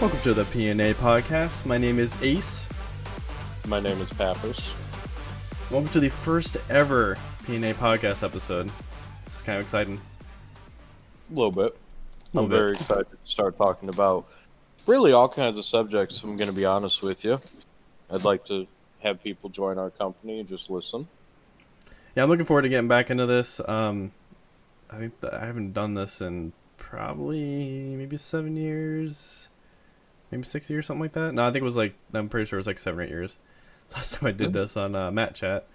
Welcome to the PnA Podcast. My name is Ace. My name is Pappas. Welcome to the first ever PnA Podcast episode. This is kind of exciting. A little bit. I'm very excited to start talking about really all kinds of subjects, I'm going to be honest with you. I'd like to have people join our company and just listen. Yeah, I'm looking forward to getting back into this. I think that I haven't done this in probably maybe 7 years, maybe 6 years, something like that. No, I think it was I'm pretty sure it was like 7 or 8 years. Last time I did this on Matt Chat.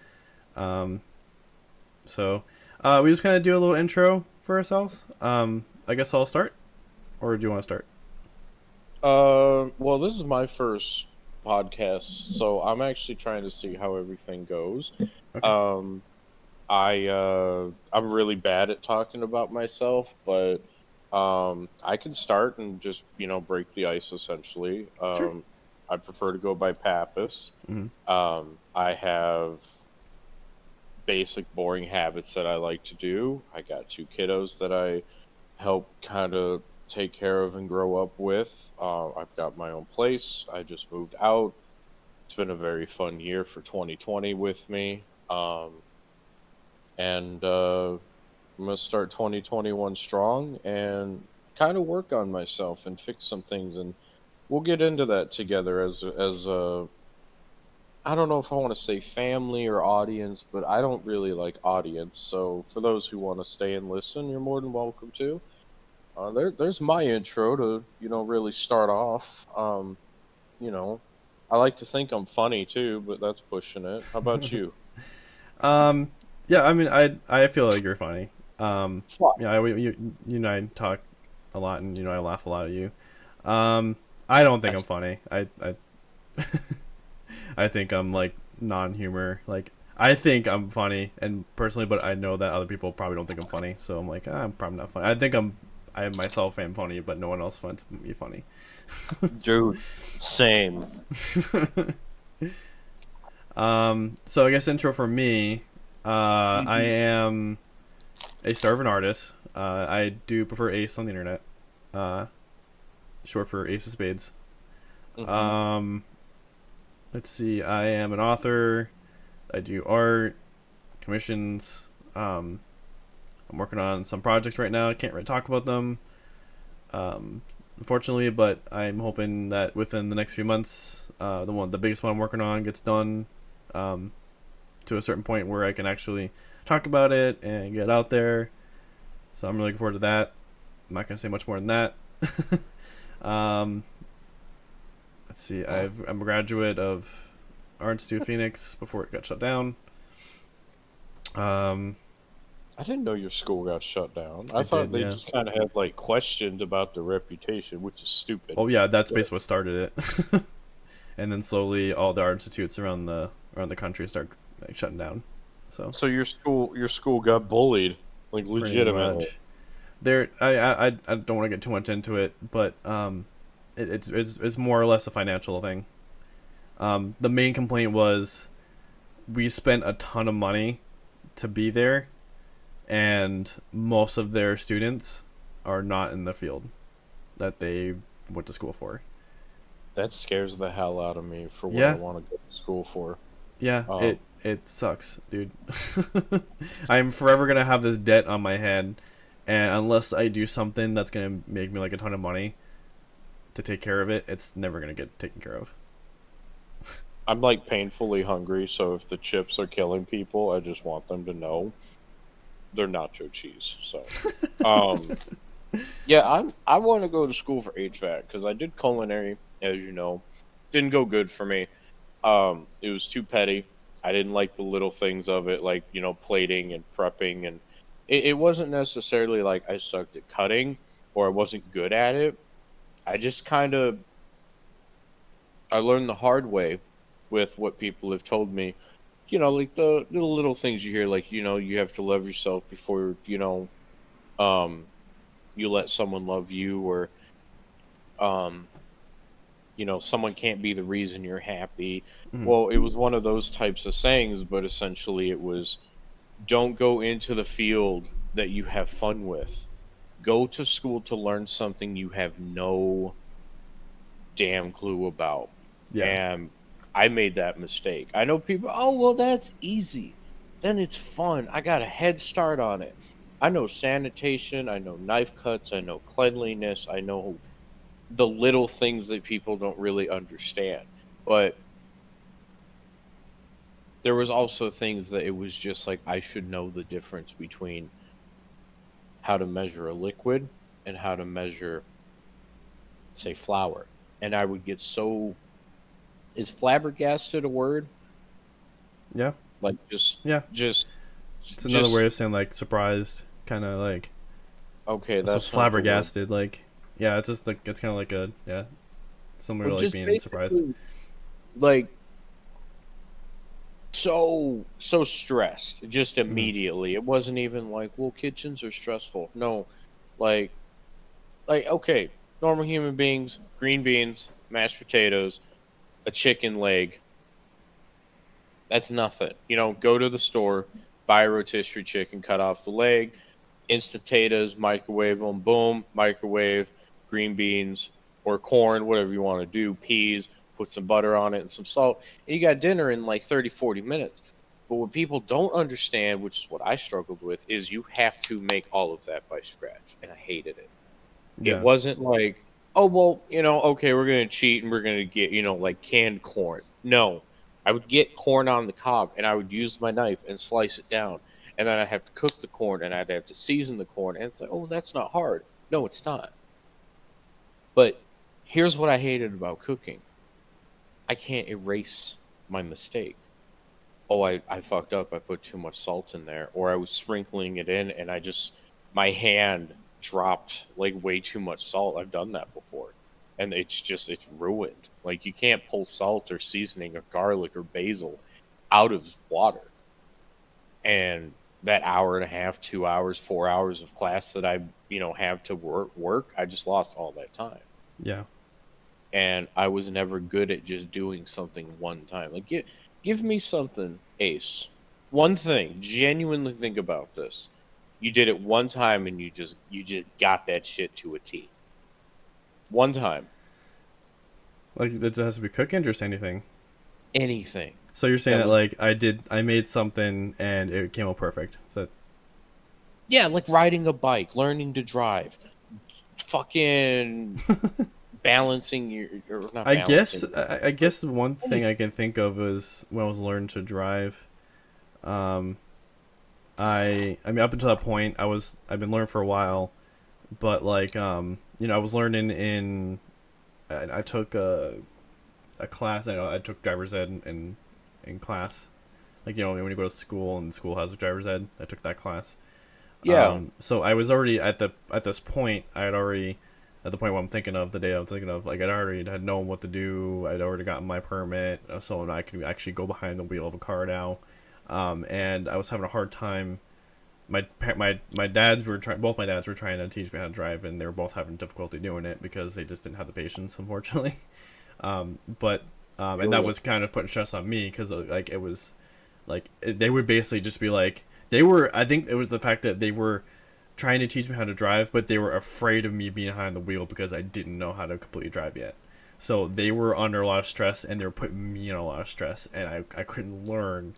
So we just kind of do a little intro for ourselves. I guess I'll start, or do you want to start? Well, this is my first podcast, so I'm actually trying to see how everything goes. Okay. I'm really bad at talking about myself, but I can start and just break the ice essentially. Sure. I prefer to go by Pappas. Mm-hmm. I have basic boring habits that I like to do. I got 2 kiddos that I help kind of take care of and grow up with. I've got my own place. I just moved out. It's been a very fun year for 2020 with me. And I'm going to start 2021 strong and kind of work on myself and fix some things. And we'll get into that together as a, I don't know if I want to say family or audience, but I don't really like audience. So for those who want to stay and listen, you're more than welcome to. There's my intro to, really start off. I like to think I'm funny too, but that's pushing it. How about you? Yeah, I mean, I feel like you're funny. Yeah, you and I talk a lot, and I laugh a lot at you. I don't think I'm funny. I I think I'm like non-humor. Like, I think I'm funny, and personally, but I know that other people probably don't think I'm funny. So I'm like, I'm probably not funny. I myself am funny, but no one else finds me funny. Dude, same. So I guess intro for me. I am a starving artist. I do prefer Ace on the internet. Short for Ace of Spades. Mm-hmm. Let's see. I am an author. I do art, commissions. I'm working on some projects right now. I can't really talk about them, unfortunately, but I'm hoping that within the next few months, the biggest one I'm working on gets done, to a certain point where I can actually talk about it and get out there. So I'm really looking forward to that. I'm not gonna say much more than that. Let's see. I'm a graduate of Art Institute Phoenix before it got shut down. I didn't know your school got shut down. I thought they just kind of had questioned about the reputation, which is stupid. Oh yeah, that's basically what started it. And then slowly all the art institutes around the country start shutting down. So your school got bullied, legitimately. I don't want to get too much into it, but it's more or less a financial thing. The main complaint was we spent a ton of money to be there, and most of their students are not in the field that they went to school for. That scares the hell out of me for what I want to go to school for. Yeah, it sucks, dude. I'm forever gonna have this debt on my head, and unless I do something that's gonna make me a ton of money to take care of it, it's never gonna get taken care of. I'm painfully hungry, so if the chips are killing people, I just want them to know they're nacho cheese. So, yeah, I want to go to school for HVAC because I did culinary, as you know, didn't go good for me. It was too petty. I didn't like the little things of it, plating and prepping, and it wasn't necessarily like I sucked at cutting or I wasn't good at it. I just I learned the hard way with what people have told me. The little things you hear, you have to love yourself before, you let someone love you, or, someone can't be the reason you're happy. Mm-hmm. Well, it was one of those types of sayings, but essentially it was, don't go into the field that you have fun with. Go to school to learn something you have no damn clue about. Yeah. And I made that mistake. I know people, oh, well, that's easy. Then it's fun. I got a head start on it. I know sanitation. I know knife cuts. I know cleanliness. I know the little things that people don't really understand. But there was also things that it was just like I should know the difference between how to measure a liquid and how to measure, say, flour. And I would get so, is flabbergasted a word? Yeah. Like Yeah. just It's another way of saying like surprised, kind of like. Okay, So that's flabbergasted, like, yeah, it's just like it's kind of like a similar to like just being surprised. like so stressed just Mhm. immediately. It wasn't even like, well, kitchens are stressful. No, like okay, normal human beings, green beans, mashed potatoes, a chicken leg. That's nothing. Go to the store, buy a rotisserie chicken, cut off the leg, instant potatoes, microwave them, boom, microwave, green beans or corn, whatever you want to do, peas, put some butter on it and some salt, and you got dinner in like 30, 40 minutes. But what people don't understand, which is what I struggled with, is you have to make all of that by scratch, and I hated it. It Yeah. wasn't like, oh, well, okay, we're going to cheat and we're going to get, like canned corn. No, I would get corn on the cob and I would use my knife and slice it down. And then I'd have to cook the corn and I'd have to season the corn. And it's like, oh, that's not hard. No, it's not. But here's what I hated about cooking. I can't erase my mistake. Oh, I fucked up. I put too much salt in there. Or I was sprinkling it in and my hand dropped like way too much salt. I've done that before. And it's ruined. Like you can't pull salt or seasoning or garlic or basil out of water. And that hour and a half, 2 hours, 4 hours of class that I, have to work, I just lost all that time. Yeah. And I was never good at just doing something one time. Like give me something, Ace. One thing, genuinely think about this. You did it one time and you just got that shit to a T. One time. Like it has to be cooking or just anything. Anything. So you're saying that like I made something and it came out perfect. So yeah, like riding a bike, learning to drive, fucking balancing your or not. I guess the one thing I can think of is when I was learning to drive. I mean up until that point I've been learning for a while, but like I was learning in I took a class. I took driver's ed in class, like when you go to school and school has a driver's ed. I took that class. Yeah. So I was already at this point. I had already at the point where I'm thinking of the day I was thinking of, like I'd already had known what to do. I'd already gotten my permit, so I could actually go behind the wheel of a car now. And I was having a hard time. My dads were trying. Both my dads were trying to teach me how to drive, and they were both having difficulty doing it because they just didn't have the patience, unfortunately. And that was kind of putting stress on me because like it was, like they would basically just be like I think it was the fact that they were trying to teach me how to drive, but they were afraid of me being behind the wheel because I didn't know how to completely drive yet. So they were under a lot of stress, and they were putting me in a lot of stress, and I couldn't learn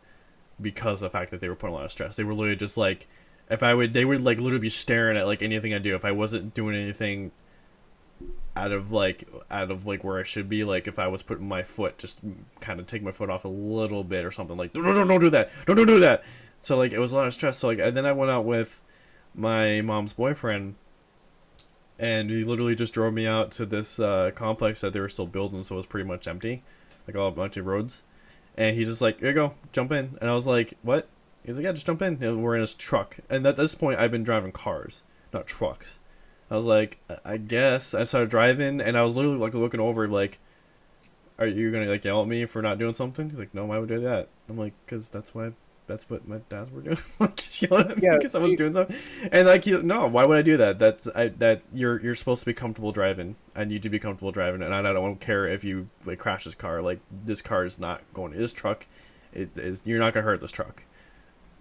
because of the fact that they were putting a lot of stress. They were literally just like, they would like literally be staring at like anything I do. If I wasn't doing anything out of like where I should be, like if I was putting my foot, just kind of take my foot off a little bit or something, like don't do that, don't do that. So like it was a lot of stress. So like, and then I went out with my mom's boyfriend, and he literally just drove me out to this complex that they were still building, so it was pretty much empty, like all a bunch of roads. And he's just like, here you go, jump in. And I was like, what? He's like, yeah, just jump in. And we're in his truck. And at this point, I've been driving cars, not trucks. I was like, I guess. I started driving, and I was literally like looking over, like, are you gonna like yell at me for not doing something? He's like, no, why would I do that? I'm like, because that's what my dads were doing. Like, just yelling at me because I was doing something. And like, no, why would I do that? That you're supposed to be comfortable driving. I need to be comfortable driving, and I don't care if you like crash this car. Like, this car is not going. This truck, you're not gonna hurt this truck.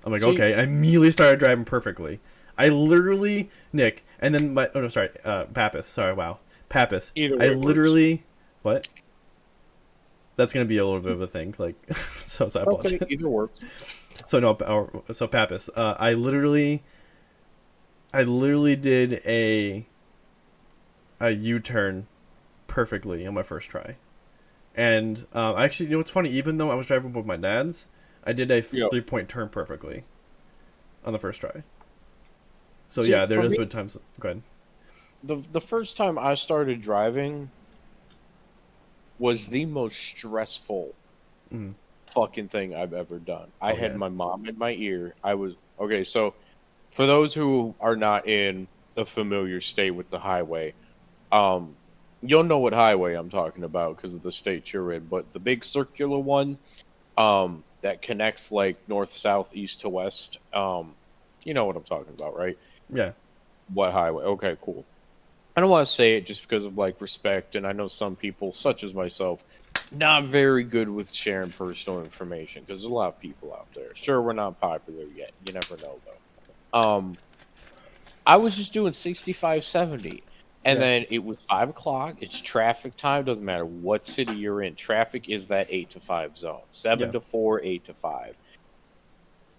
I'm like, okay. I immediately started driving perfectly. I literally, Nick, and then Pappas. Sorry, wow, Pappas. Either way I literally What? That's gonna be a little bit of a thing. Like, so I Okay, apologize. either works. So no, so Pappas. I literally did a U-turn perfectly on my first try. And actually, you know what's funny? Even though I was driving with my dad's, I did a Yeah. 3-point turn perfectly on the first try. So See, yeah, there for has me, been times. Go ahead. the first time I started driving was the most stressful Mm. fucking thing I've ever done. I Oh had yeah. my mom in my ear. I was okay. So, for those who are not in a familiar state with the highway, um, you'll know what highway I'm talking about because of the state you're in. But the big circular one, that connects like north, south, east to west, you know what I'm talking about, right? Yeah. What highway? Okay, cool. I don't want to say it just because of like respect, and I know some people, such as myself, not very good with sharing personal information because there's a lot of people out there. Sure, we're not popular yet. You never know though. I was just doing 65, 70, and Yeah. then it was 5 o'clock. It's traffic time. Doesn't matter what city you're in. Traffic is that 8 to 5 zone, seven Yeah. to four, 8 to 5.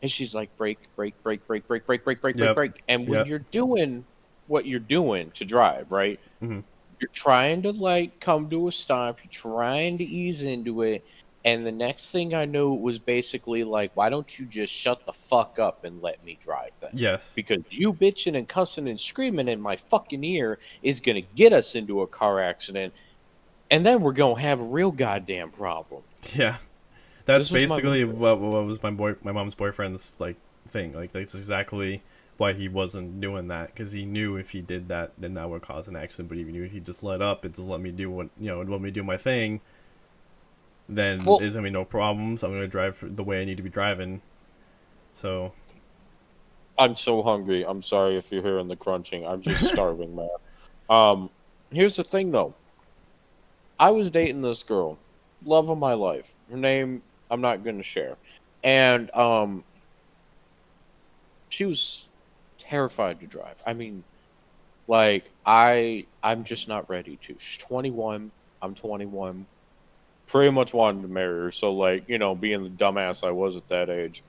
And she's like, break, break, break, break, break, break, break, break, break, Yep. break. And when Yep. you're doing what you're doing to drive, right? Mm-hmm. You're trying to like come to a stop. You're trying to ease into it. And the next thing I knew, it was basically like, why don't you just shut the fuck up and let me drive then? Yes. Because you bitching and cussing and screaming in my fucking ear is going to get us into a car accident. And then we're going to have a real goddamn problem. Yeah. That's This was my basically mother. what was my mom's boyfriend's like thing. Like that's exactly why he wasn't doing that, because he knew if he did that, then that would cause an accident. But he knew if he just let up and just let me do what let me do my thing, then Well, there's gonna be no problems. I'm gonna drive the way I need to be driving. So I'm so hungry. I'm sorry if you're hearing the crunching. I'm just starving, man. Um, Here's the thing, though. I was dating this girl, love of my life. Her name I'm not going to share, and she was terrified to drive. I mean, like I'm just not ready to. She's 21. I'm 21. Pretty much wanted to marry her. So like being the dumbass I was at that age,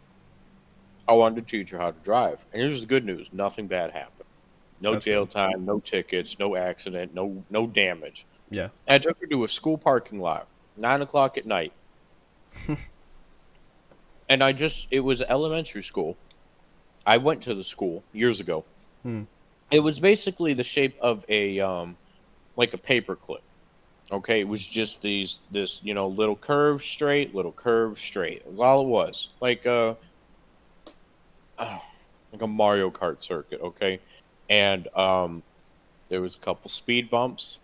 I wanted to teach her how to drive. And here's the good news: nothing bad happened. No that's jail good. time, no tickets, no accident, no damage. Yeah. I took her to a school parking lot, 9 o'clock at night, and it was elementary school. I went to the school years ago. Hmm. It was basically the shape of a like a paper clip. Okay, it was just this little curve straight, little curve straight. That's all it was. Like a Mario Kart circuit. Okay, and there was a couple speed bumps,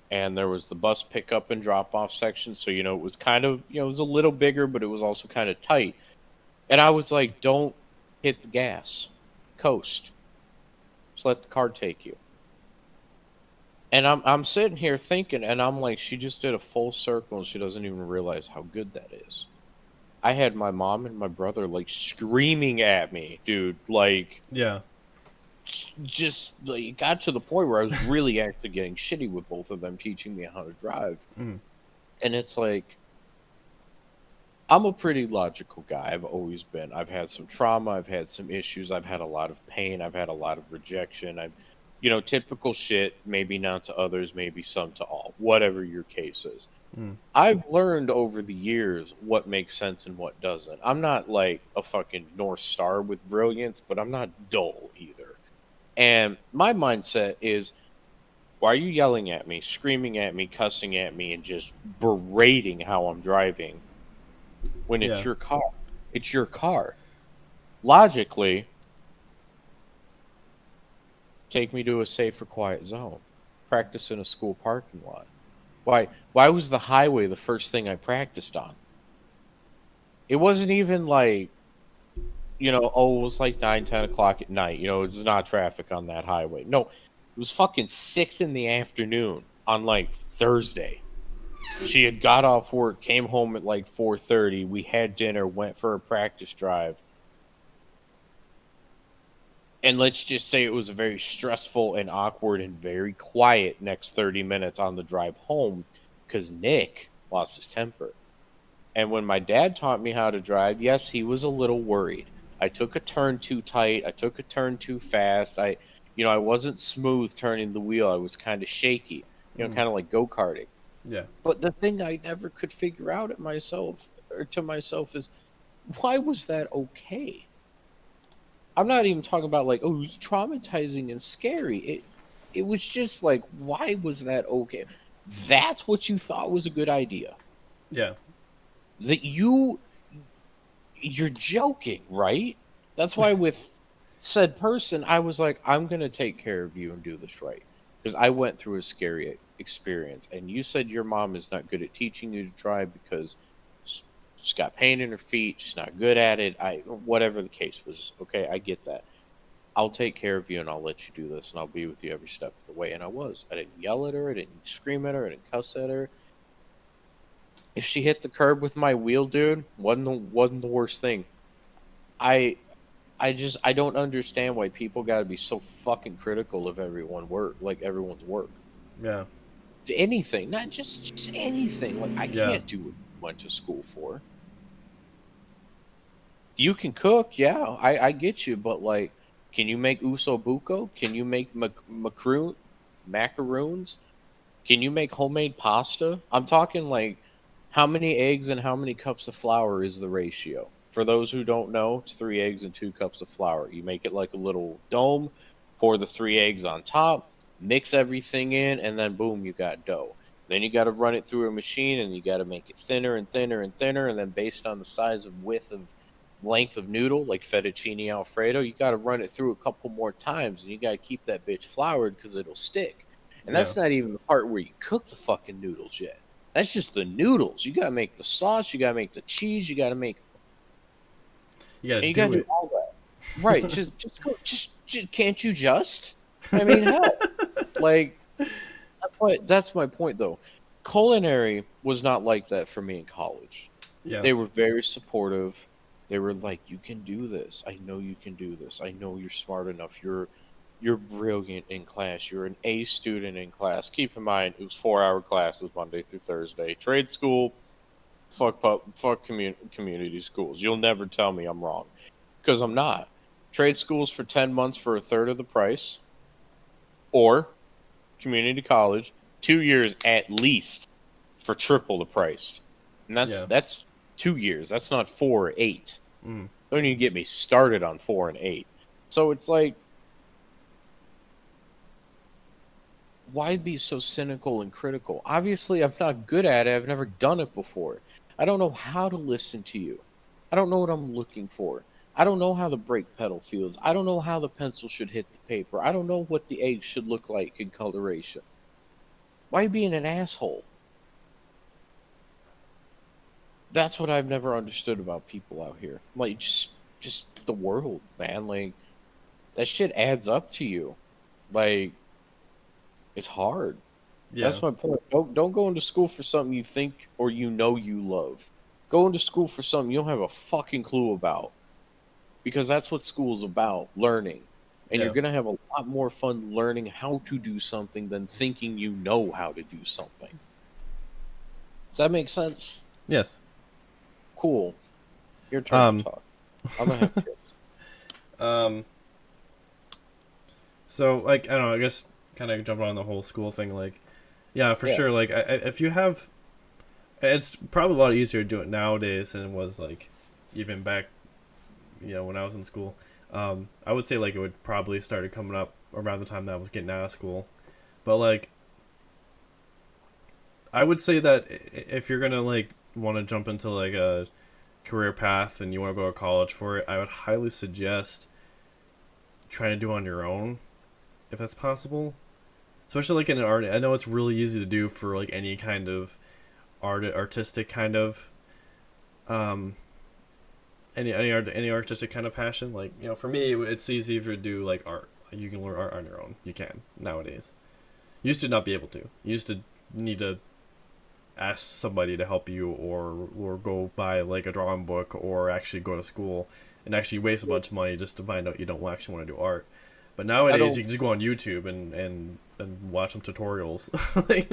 and there was the bus pickup and drop off section. So it was kind of it was a little bigger, but it was also kind of tight. And I was like, "Don't hit the gas, coast. Just let the car take you." And I'm sitting here thinking, and I'm like, she just did a full circle, and she doesn't even realize how good that is. I had my mom and my brother like screaming at me, dude. Like, Yeah. just like it got to the point where I was really actually getting shitty with both of them teaching me how to drive. Mm. And it's like, I'm a pretty logical guy. I've always been. I've had some trauma. I've had some issues. I've had a lot of pain. I've had a lot of rejection. Typical shit, maybe not to others, maybe some to all, whatever your case is. Mm. I've learned over the years what makes sense and what doesn't. I'm not like a fucking North Star with brilliance, but I'm not dull either. And my mindset is, why are you yelling at me, screaming at me, cussing at me, and just berating how I'm driving when it's Yeah. your car? It's your car. Logically, take me to a safer, quiet zone. Practice in a school parking lot. Why was the highway the first thing I practiced on? It wasn't even like, it was like 9, 10 o'clock at night. It's not traffic on that highway. No, it was fucking 6 in the afternoon on like Thursday. She had got off work, came home at like 4:30. We had dinner, went for a practice drive. And let's just say it was a very stressful and awkward and very quiet next 30 minutes on the drive home because Nick lost his temper. And when my dad taught me how to drive, yes, he was a little worried. I took a turn too tight. I took a turn too fast. I wasn't smooth turning the wheel. I was kind of shaky, kind of like go-karting. Yeah. But the thing I never could figure out to myself is, why was that okay? I'm not even talking about like, oh, it was traumatizing and scary. It was just like, why was that okay? That's what you thought was a good idea. Yeah. That you're joking, right? That's why with said person, I was like, I'm gonna take care of you and do this right. Because I went through a scary experience. And you said your mom is not good at teaching you to drive because she's got pain in her feet, she's not good at it. Whatever the case was, okay, I get that. I'll take care of you and I'll let you do this and I'll be with you every step of the way. And I was. I didn't yell at her, I didn't scream at her, I didn't cuss at her. If she hit the curb with my wheel, dude, wasn't the worst thing. I I don't understand why people got to be so fucking critical of everyone's work. Yeah. To anything, not just anything. Like I Yeah. can't do what you went to school for. You can cook, yeah, I get you, but like, can you make uso buco? Can you make macaroons? Can you make homemade pasta? I'm talking like, how many eggs and how many cups of flour is the ratio? For those who don't know, it's 3 eggs and 2 cups of flour. You make it like a little dome, pour the 3 eggs on top, mix everything in, and then boom, you got dough. Then you got to run it through a machine, and you got to make it thinner and thinner and thinner, and then based on the size of length of noodle, like fettuccine alfredo, you got to run it through a couple more times, and you got to keep that bitch floured because it'll stick. And Yeah. that's not even the part where you cook the fucking noodles yet. That's just the noodles. You gotta make the sauce. You gotta make the cheese. You gotta make. You gotta And you do gotta do it. all that. Right? Just go. Just can't you just? I mean, hell, like that's my point though. Culinary was not like that for me in college. Yeah. They were very supportive. They were like, "You can do this. I know you can do this. I know you're smart enough. You're brilliant in class. You're an A student in class." Keep in mind, it was 4-hour classes Monday through Thursday. Trade school, fuck community schools. You'll never tell me I'm wrong, because I'm not. Trade schools for 10 months for a third of the price, or community college, 2 years at least for triple the price. And Yeah. that's 2 years. That's not 4 or 8. Mm. Don't even get me started on 4 and 8. So it's like, why be so cynical and critical? Obviously, I'm not good at it. I've never done it before. I don't know how to listen to you. I don't know what I'm looking for. I don't know how the brake pedal feels. I don't know how the pencil should hit the paper. I don't know what the egg should look like in coloration. Why being an asshole? That's what I've never understood about people out here. Like, just the world, man. Like, that shit adds up to you. Like, it's hard. Yeah. That's my point. Don't go into school for something you think or you love. Go into school for something you don't have a fucking clue about. Because that's what school's about, learning. And you're Yeah. gonna have a lot more fun learning how to do something than thinking you know how to do something. Does that make sense? Yes. Cool. Your turn to Um. talk. I'm gonna have kids. Um. So like I don't know. I guess kind of jumping on the whole school thing. Like, yeah, for Yeah. sure. Like, if you have, it's probably a lot easier to do it nowadays than it was like, even back, when I was in school. I would say like it would probably started coming up around the time that I was getting out of school, but like, I would say that if you're gonna like want to jump into like a career path and you want to go to college for it, I would highly suggest trying to do it on your own, if that's possible. Especially like in an art, I know it's really easy to do for like any kind of artistic kind of, um, any artistic kind of passion. Like for me, it's easier to do like art. Like, you can learn art on your own. You can nowadays. You used to not be able to. You used to need to ask somebody to help you, or go buy like a drawing book, or actually go to school and actually waste a bunch of money just to find out you don't actually want to do art. But I nowadays don't you can just go on YouTube and watch some tutorials. Like,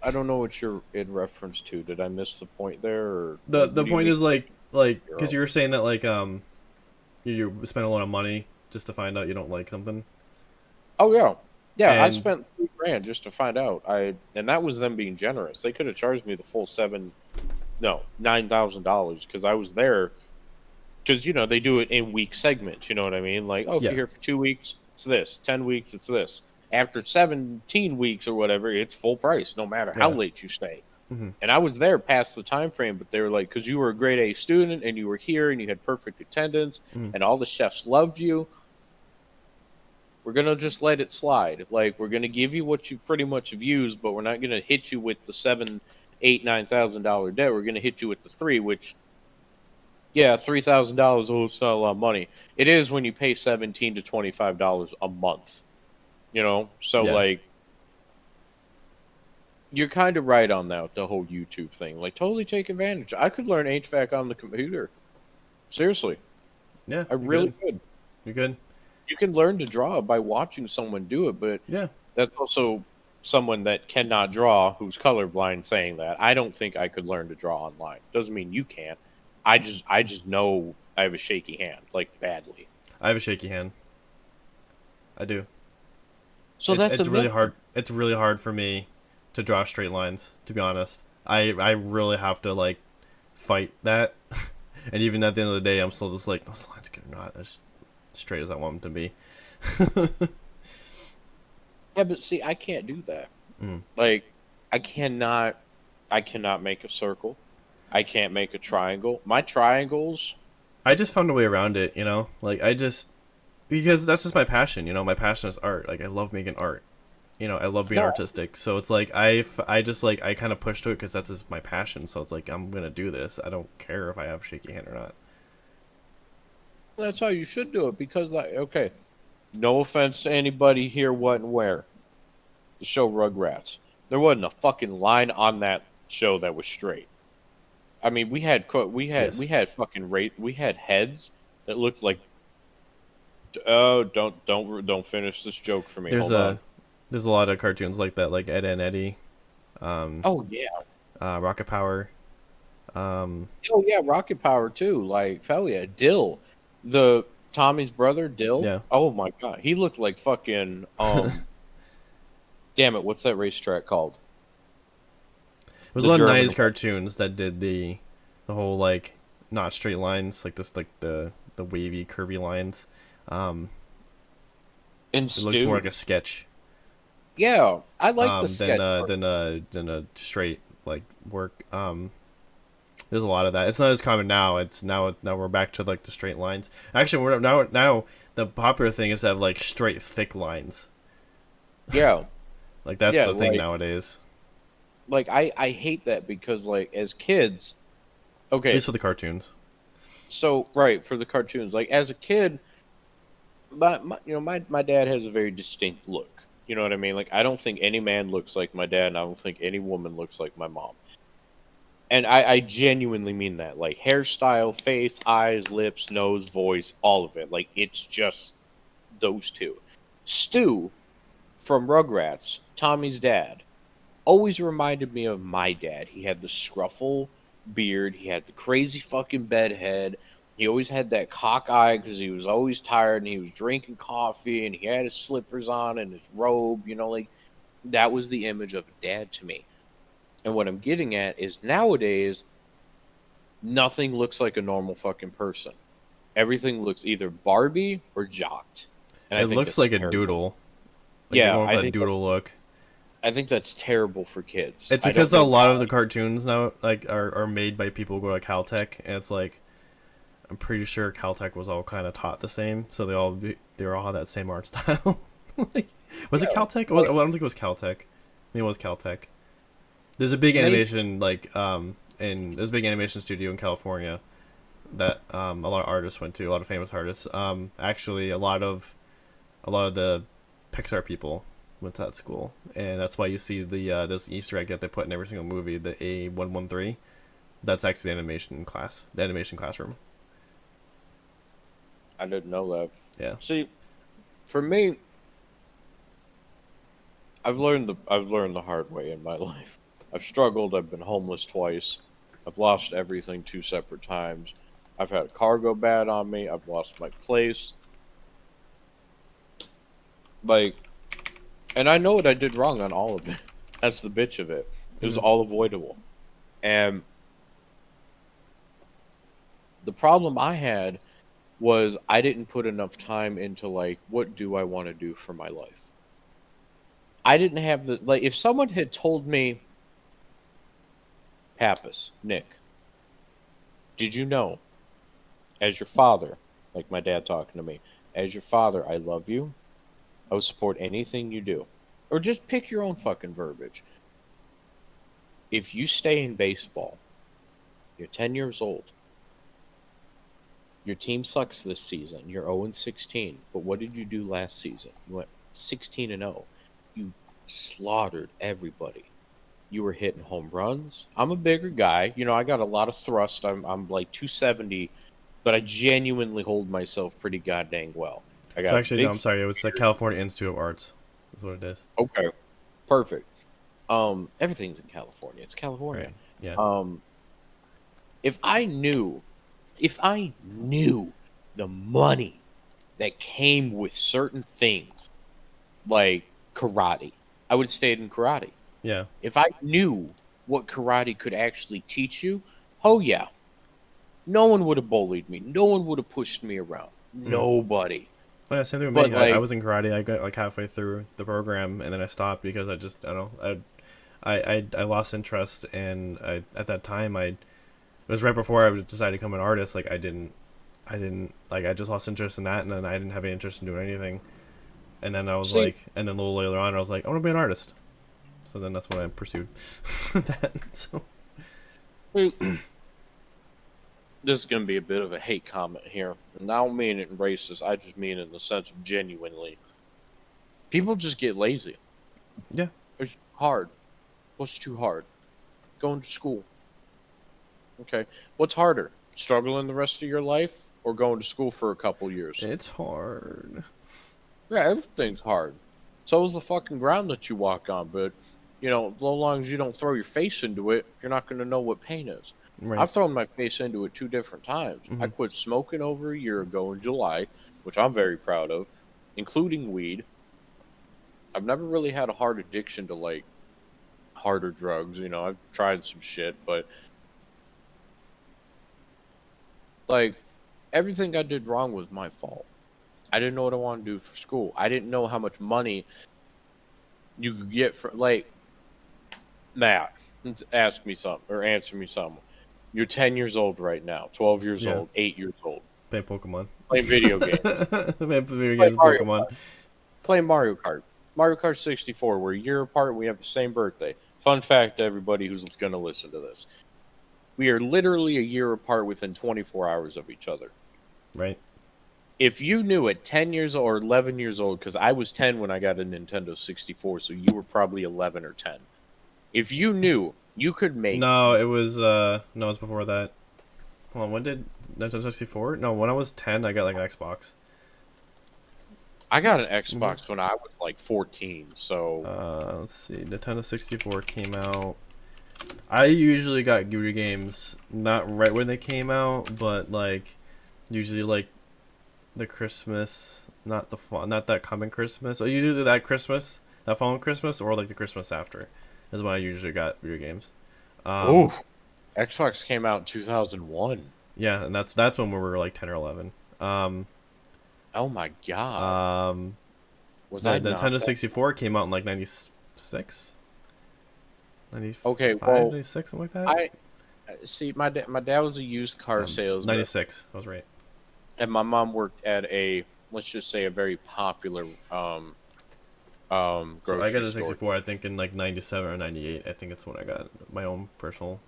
I don't know what you're in reference to. Did I miss the point there? Or the what do you point mean? is like You're because you were saying that like you spend a lot of money just to find out you don't like something. Oh yeah, yeah. I And spent $3,000 just to find out. And that was them being generous. They could have charged me the full $9,000 because I was there. Because they do it in week segments. You know what I mean? Like, oh, if you're yeah. here for 2 weeks, it's this. 10 weeks, it's this. After 17 weeks or whatever, it's full price, no matter how Yeah. late you stay. Hmm. And I was there past the time frame, but they were like, because you were a grade A student and you were here and you had perfect attendance Hmm. and all the chefs loved you. We're gonna just let it slide. Like, we're gonna give you what you pretty much have used, but we're not gonna hit you with the $7, $8, $9,000 debt. We're gonna hit you with the three, which, yeah, $3,000. Oh, it's not a lot of money. It is when you pay $17 to $25 a month. So Yeah. like, you're kind of right on that with the whole YouTube thing. Like, totally take advantage. I could learn HVAC on the computer. Seriously, Yeah. I really could. You could. You can learn to draw by watching someone do it, but Yeah. that's also someone that cannot draw who's colorblind saying that. I don't think I could learn to draw online. Doesn't mean you can't. I just know I have a shaky hand, like badly. I have a shaky hand. I do. So that's It's a really myth. hard. It's really hard for me to draw straight lines. To be honest, I really have to like fight that. And even at the end of the day, I'm still just like, those lines are not as straight as I want them to be. Yeah, but see, I can't do that. Mm. Like, I cannot make a circle. I can't make a triangle. My triangles, I just found a way around it, Like because that's just my passion, My passion is art. Like I love making art. I love being no, artistic. So it's like I just like I kind of push to it because that's just my passion. So it's like I'm gonna do this. I don't care if I have shaky hand or not. that's how you should do it because, like, okay, no offense to anybody here, what and where. The show Rugrats. There wasn't a fucking line on that show that was straight. I mean, Yes. we had fucking we had heads that looked like. Oh, don't finish this joke for me. There's Hold on. there's a lot of cartoons like that, like Ed and Eddie, um, Oh yeah. Rocket Power. Um, Oh yeah, Rocket Power too. Like, hell yeah, Dill, the Tommy's brother, Dill. yeah. Oh my god, he looked like fucking damn it, what's that racetrack called? It was The a lot of German '90s one. cartoons that did the whole like not straight lines, like this, like the wavy, curvy lines. Um, And it looks more Stu. like a sketch. Yeah, I like the sketch part. Than a straight like work. There's a lot of that. It's not as common now. It's now we're back to like the straight lines. Actually, we're now the popular thing is to have like straight thick lines. Yeah, Like that's yeah, the thing nowadays. like I hate that because, like, as kids, At okay, least for the cartoons. so right for the cartoons, like as a kid, my dad has a very distinct look. You know what I mean? Like, I don't think any man looks like my dad, and I don't think any woman looks like my mom. And I genuinely mean that. Like, hairstyle, face, eyes, lips, nose, voice, all of it. Like, it's just those two. Stu from Rugrats, Tommy's dad, always reminded me of my dad. He had the scruffle beard, he had the crazy fucking bedhead. He always had that cock eye because he was always tired and he was drinking coffee and he had his slippers on and his robe. Like, that was the image of a dad to me. And what I'm getting at is nowadays, nothing looks like a normal fucking person. Everything looks either Barbie or jocked. And I It think looks that's like a terrible. doodle. Like you're Yeah, going for that doodle look. I think that's terrible for kids. It's I don't because a know lot of why. the cartoons now like are made by people who go to Caltech, and it's like I'm pretty sure Caltech was all kind of taught the same, so they all had that same art style. Like, was it Yeah, Caltech? like, I don't think it was Caltech. Maybe it was Caltech. There's a big maybe, animation there's a big animation studio in California that a lot of artists went to, a lot of famous artists. Actually, a lot of the Pixar people went to that school, and that's why you see the this Easter egg that they put in every single movie, the A113. That's actually the animation classroom. I didn't know that. Yeah. See, for me, I've learned the hard way in my life. I've struggled. I've been homeless twice. I've lost everything 2 separate times. I've had a car go bad on me. I've lost my place. Like, and I know what I did wrong on all of it. That's the bitch of it. It was Mhm. all avoidable. And the problem I had was I didn't put enough time into, like, what do I want to do for my life? I didn't have the, like, if someone had told me, Pappas, Nick, did you know, as your father, like my dad talking to me, as your father, I love you. I would support anything you do. Or just pick your own fucking verbiage. If you stay in baseball, you're 10 years old. Your team sucks this season. You're 0-16. But what did you do last season? You went 16-0. You slaughtered everybody. You were hitting home runs. I'm a bigger guy. You know, I got a lot of thrust. I'm like 270, but I genuinely hold myself pretty goddamn well. I So got actually, no, big. I'm sorry. It was the California Institute of Arts. That's what it is. Okay, perfect. Everything's in California. It's California. Right. Yeah. Um, if I knew, if I knew the money that came with certain things like karate, I would have stayed in karate. Yeah. If I knew what karate could actually teach you, oh yeah, no one would have bullied me. No one would have pushed me around. Mm. Nobody. Well, yeah, same thing with But me. I like, was in karate. I got like halfway through the program, and then I stopped because I don't know. I lost interest, and at that time it was right before I decided to become an artist. Like I didn't like I just lost interest in that, and then I didn't have any interest in doing anything. And then I was see, like, and then a little later on, I was like, I want to be an artist. So then that's when I pursued that. So this is going to be a bit of a hate comment here. And I don't mean it in racist. I just mean it in the sense of genuinely. People just get lazy. yeah, It's hard. What's too hard? Going to school. Okay. What's harder? Struggling the rest of your life or going to school for a couple years? it's hard. Yeah, everything's hard. So is the fucking ground that you walk on, but you know, so long as you don't throw your face into it, you're not going to know what pain is. Right. I've thrown my face into it 2 different times. I Hmm. quit smoking over a year ago in July, which I'm very proud of, including weed. I've never really had a hard addiction to like harder drugs. You know, I've tried some shit, but like everything I did wrong was my fault. I didn't know what I wanted to do for school. I didn't know how much money you could get for like Matt. Ask me something or answer me something. You're 10 years old right now, 12 years Yeah. old, 8 years old, Play Pokemon. playing video games. Play video Play games with Mario Pokemon. Kart. Playing Mario Kart. Mario Kart 64. We're a year apart. We have the same birthday. Fun fact to everybody who's going to listen to this. We are literally a year apart within 24 hours of each other. Right. If you knew at 10 years old or 11 years old, because I was 10 when I got a Nintendo 64, so you were probably 11 or 10. If you knew you could make... No, it was it was before that. Hold on, when did Nintendo 64? No, when I was 10, I got like an Xbox. I got an Xbox when I was like 14, so... Let's see. Nintendo 64 came out. I usually got video games not right when they came out, but like usually like the Christmas, not that coming Christmas. So usually that Christmas, that following Christmas, or like the Christmas after, is when I usually got video games. Ooh, Xbox came out in 2001. Yeah, and that's when we were like 10 or 11. Oh my god. Was The I not Nintendo that- 64 came out in like 96, 95, Okay, well, 96, something like that. I see. My dad was a used car salesman, 96. I was right. and my mom worked at a, let's just say, a very popular So grocery I got a store. 64, I think, in like 97 or 98. I think it's when I got my own personal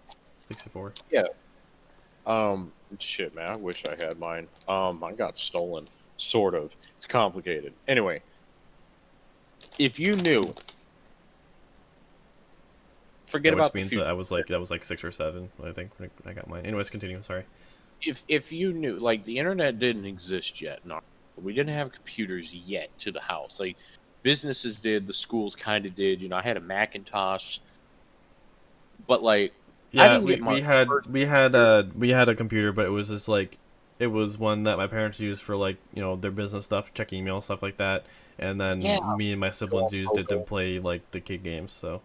64. Yeah. Shit, man. I wish I had mine. I got stolen. Sort of. It's complicated. Anyway, if you knew, forget Which about the means future. that I was like, that was like 6 or 7, I think, when I got mine. Anyways, continue. Sorry. if you knew, like, the internet didn't exist yet. No, we didn't have computers yet to the house. Like, businesses did, the schools kind of did. I had a Macintosh, but like, I Yeah, didn't we get my we had first we had computer. we had a computer, but it was just like it was one that my parents used for like their business stuff, check email stuff like that, and Yeah, then me and my go siblings on used it to Pogo. play like the kid games. So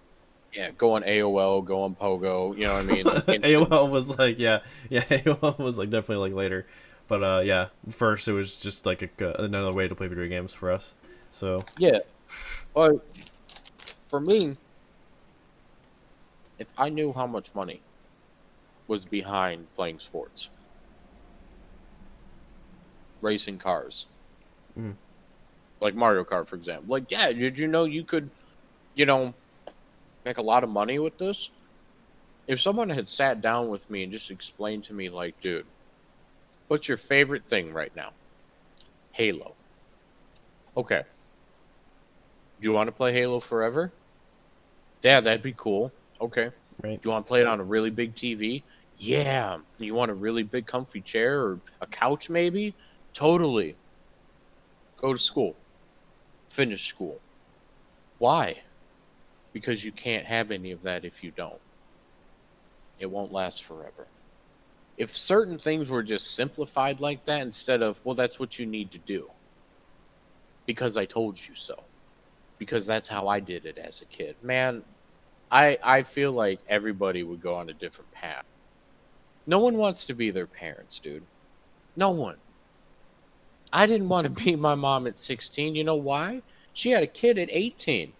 Yeah, go on AOL, go on Pogo. You know what I mean? Like instant. AOL was like yeah AOL was like definitely like later, but yeah first it was just like another way to play video games for us. So Yeah, but for me, if I knew how much money was behind playing sports, racing cars, mm, like Mario Kart, for example, like, yeah, did you know you could, you know, make a lot of money with this? If someone had sat down with me and just explained to me, like, dude, what's your favorite thing right now? Halo. Okay. Do you want to play Halo forever? Yeah, that'd be cool. Okay. Do right. you want to play it on a really big TV? Yeah. You want a really big comfy chair or a couch maybe? Totally. Go to school. Finish school. Why? Because you can't have any of that if you don't. It won't last forever. If certain things were just simplified like that instead of, well, that's what you need to do because I told you so, because that's how I did it as a kid. Man, I feel like everybody would go on a different path. No one wants to be their parents, dude. No one. I didn't want to be my mom at 16. You know why? She had a kid at 18.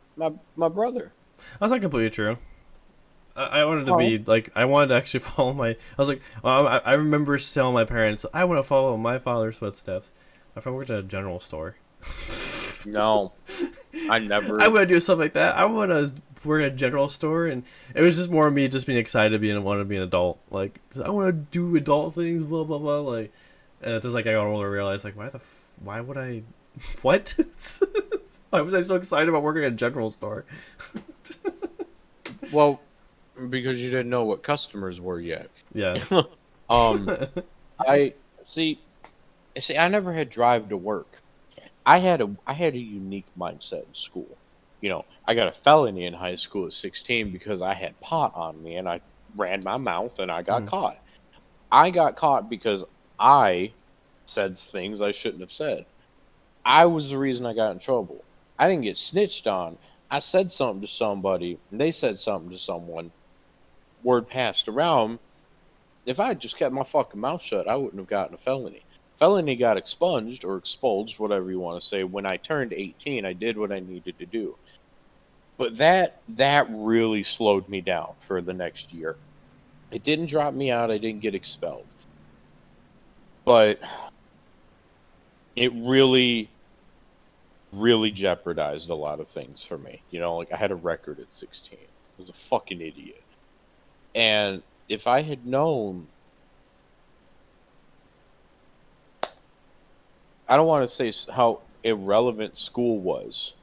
My brother. That's not completely true. I wanted to Oh. be like I wanted to actually follow my. I was like I remember telling my parents I want to follow my father's footsteps. My father worked at a general store. No, I I never. want to do stuff like that. I want to work at a general store, and it was just more of me just being excited to be and want to be an adult. Like I want to do adult things, blah blah blah. Like it's just like I got older, and realized like why would I, what? Why was I so excited about working at a general store? Well, because you didn't know what customers were yet. Yeah. um, I see. See, I never had drive to work. I had a unique mindset in school. I got a felony in high school at 16 because I had pot on me and I ran my mouth and I got Mm. caught. I got caught because I said things I shouldn't have said. I was the reason I got in trouble. I didn't get snitched on. I said something to somebody, and they said something to someone. Word passed around. If I had just kept my fucking mouth shut, I wouldn't have gotten a felony. Felony got expunged or expulged, whatever you want to say. When I turned 18, I did what I needed to do. But that really slowed me down for the next year. It didn't drop me out. I didn't get expelled. But it really, really jeopardized a lot of things for me. Like I had a record at 16. I was a fucking idiot. And if I had known, I don't want to say how irrelevant school was,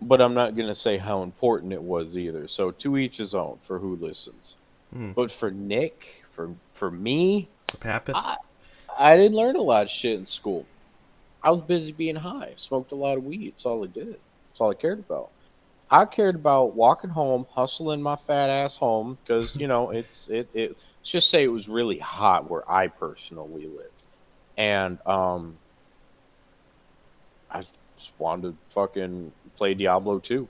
but I'm not going to say how important it was either. So to each his own for who listens. Mm. But for Nick, for me, The Pappas. I I didn't learn a lot of shit in school. I was busy being high. Smoked a lot of weed. That's all I did. That's all I cared about. I cared about walking home, hustling my fat ass home because let's just say it was really hot where I personally lived, and I just wanted to fucking play Diablo 2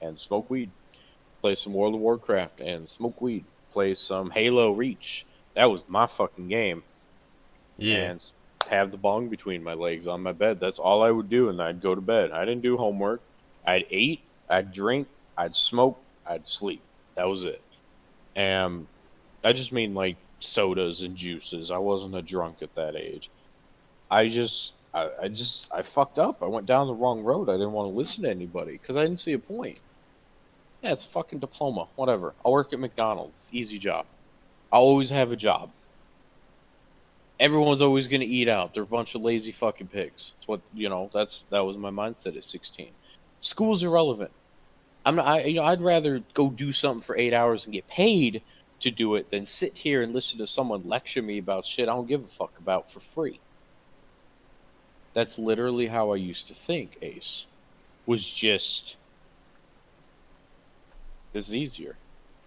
and smoke weed, play some World of Warcraft and smoke weed, play some Halo Reach. That was my fucking game, Yeah. and have the bong between my legs on my bed. That's all I would do, and I'd go to bed. I didn't do homework. I'd eat, I'd drink, I'd smoke, I'd sleep. That was it. And I just mean like sodas and juices. I wasn't a drunk at that age. I fucked up. I went down the wrong road. I didn't want to listen to anybody because I didn't see a point. Yeah, it's a fucking diploma. Whatever. I'll work at McDonald's. Easy job. I'll always have a job. Everyone's always gonna eat out. They're a bunch of lazy fucking pigs. That's what that was my mindset at 16. School's irrelevant. I'm not. I'd rather go do something for 8 hours and get paid to do it than sit here and listen to someone lecture me about shit I don't give a fuck about for free. That's literally how I used to think, Ace. Was just, this is easier.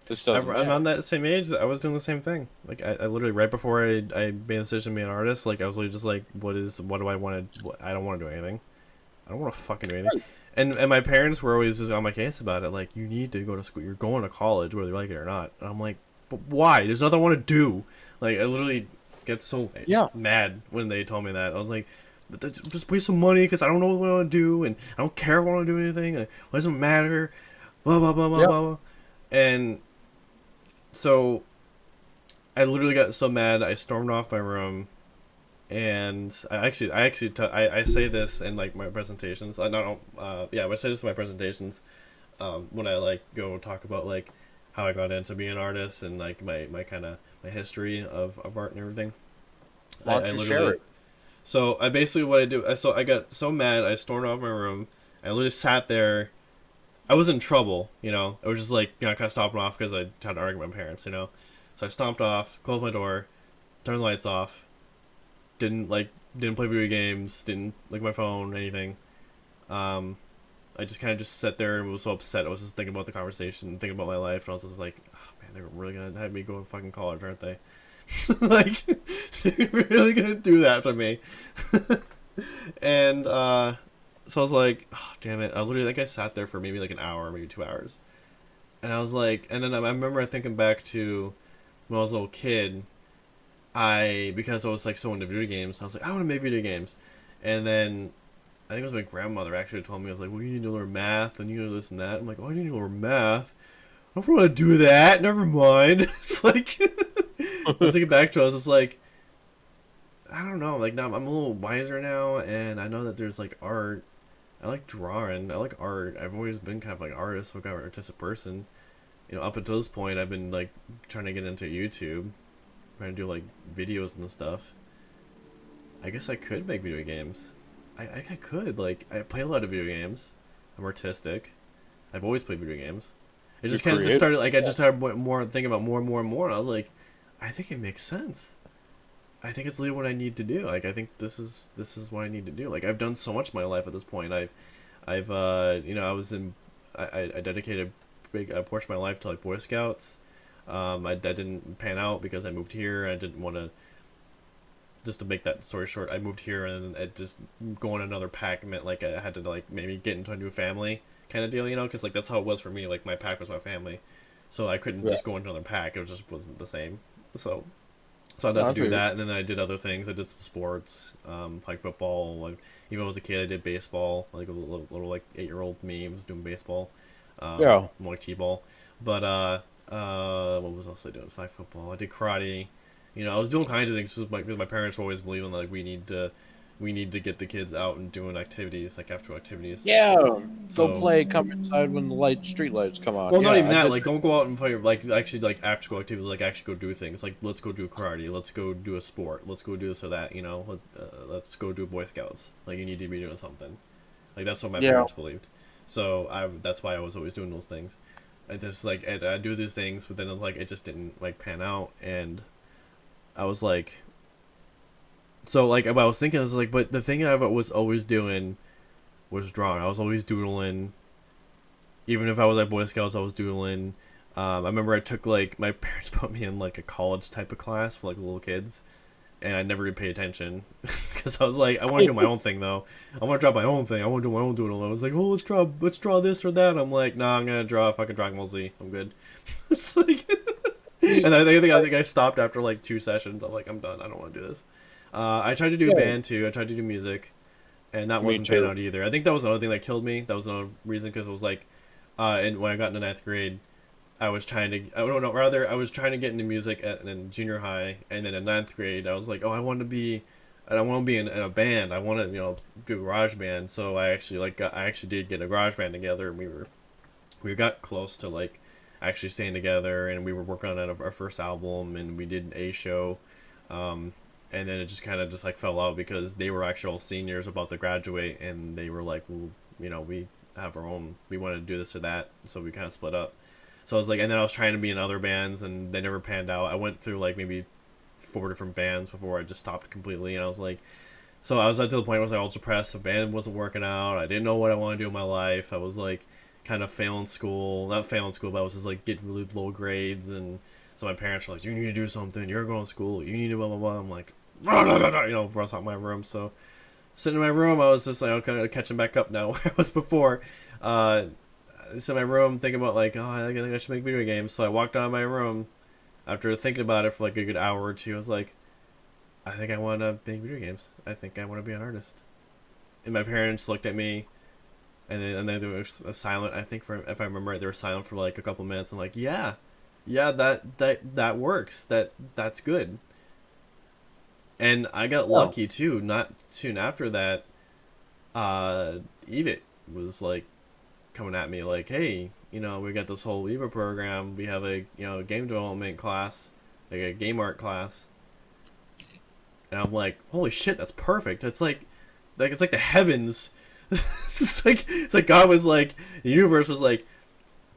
This doesn't I'm matter. on that same age. I was doing the same thing. Like I literally right before I made the decision to be an artist, like I was literally just like, what do I want to? I don't want to do anything. I don't want to fucking do anything. And my parents were always just on my case about it. Like, you need to go to school. You're going to college, whether you like it or not. And I'm like, but why? There's nothing I want to do. Like, I literally get so mad when they told me that. I was like, just waste some money because I don't know what I want to do, and I don't care if I want to do anything. Like, what does it matter? Blah blah blah blah blah. And so I literally got so mad I stormed off my room, and I say this in like my presentations. I say this in my presentations when I like go talk about like how I got into being an artist and like my kind of my history of art and everything. Why don't you share it? So I basically what I do. So I got so mad I stormed off my room. I literally sat there. I was in trouble, you know. I was just like, you know, kind of stomping off because I had to argue with my parents, you know. So I stomped off, closed my door, turned the lights off. Didn't play video games, didn't look at my phone, anything. I just kind of just sat there and was so upset. I was just thinking about the conversation, thinking about my life, and I was just like, oh man, they're really gonna have me go to fucking college, aren't they? Like, they're really gonna do that to me. And so I was like, oh, damn it. I literally think I sat there for maybe like an hour, maybe 2 hours. And I was like, and then I remember thinking back to when I was a little kid, because I was like so into video games, I was like, I want to make video games. And then I think it was my grandmother actually told me, I was like, well, you need to learn math and you know this and that. I'm like, oh, I need to learn math. I don't want to do that. Never mind. It's like, I was thinking back to it, I was just like, I don't know. Like, now I'm a little wiser now, and I know that there's like art. I like drawing. I like art. I've always been kind of like an artist, like an artistic person. You know, up until this point, I've been like trying to get into YouTube, trying to do like videos and stuff. I guess I could make video games. I could. Like, I play a lot of video games. I'm artistic. I've always played video games. It just kind of just started, like, I just started more thinking about more and more and more, and I was like, I think it makes sense. I think it's literally what I need to do. Like, I think this is what I need to do. Like, I've done so much in my life at this point. I've you know, I dedicated a big portion of my life to like Boy Scouts. That didn't pan out because I moved here. I didn't want to. Just to make that story short, I moved here, and it just going another pack meant like I had to like maybe get into a new family kind of deal, you know, because like that's how it was for me. Like, my pack was my family, so I couldn't just go into another pack. It just wasn't the same. So I had to do that, and then I did other things. I did some sports, like football. Like, even when I was a kid, I did baseball. Like a little like 8-year-old me was doing baseball. More like t-ball. But what was else I doing? Flag football. I did karate. You know, I was doing kinds of things because my parents were always believing like we need to get the kids out and doing activities, like after activities. Yeah, go play, come inside when the street lights come on. Well, not even that. Like, don't go out and play. Like, actually, like after school activities. Like, actually go do things. like, let's go do karate. Let's go do a sport. Let's go do this or that. You know, let's go do Boy Scouts. Like, you need to be doing something. Like, that's what my parents believed. So that's why I was always doing those things. I just like I do these things, but then like it just didn't like pan out, and I was like, so like what I was thinking is like, but the thing I was always doing was drawing. I was always doodling. Even if I was at Boy Scouts, I was doodling. I remember I took like my parents put me in like a college type of class for like little kids, and I never even paid attention because I was like, I want to do my own thing though. I want to draw my own thing. I want to do my own doodle. I was like, oh, let's draw this or that. I'm like, nah, I'm gonna draw fucking Dragon Ball Z. I'm good. It's like. And I think I stopped after like 2 sessions. I'm like, I'm done. I don't want to do this. I tried to do band too. I tried to do music, and that wasn't paying out either. I think that was another thing that killed me. That was another reason because it was like, and when I got into 9th grade, I was trying to. I don't know. Rather, I was trying to get into music in junior high, and then in 9th grade, I was like, oh, I want to be in a band. I want to do a garage band. So I actually did get a garage band together, and we got close to like actually staying together, and we were working on our first album, and we did a show, and then it just kind of just like fell out because they were actual seniors about to graduate, and they were like, well, we have our own, we want to do this or that, so we kind of split up. So I was like, and then I was trying to be in other bands, and they never panned out. I went through like maybe 4 different bands before I just stopped completely, and I was like, so I was at to the point where I was like all depressed. The band wasn't working out. I didn't know what I wanted to do in my life. I was like kind of failing school, not failing school, but I was just like getting really low grades, and so my parents were like, "You need to do something. You're going to school. You need to blah blah blah." I'm like, blah, blah, blah, you know, rush out my room. So sitting in my room, I was just like, okay, catching back up now where I was before. So in my room thinking about like, oh, I think I should make video games. So I walked out of my room after thinking about it for like a good hour or two. I was like, I think I want to make video games. I think I want to be an artist. And my parents looked at me, and then there was a silent. I think for if I remember right, they were silent for like a couple minutes. I'm like, yeah, that works. That's good. And I got lucky too. Not soon after that, Evit was like coming at me like, hey, we got this whole Eva program. We have a game development class, like a game art class. And I'm like, holy shit, that's perfect. It's like it's like the heavens. It's like God was like, the universe was like,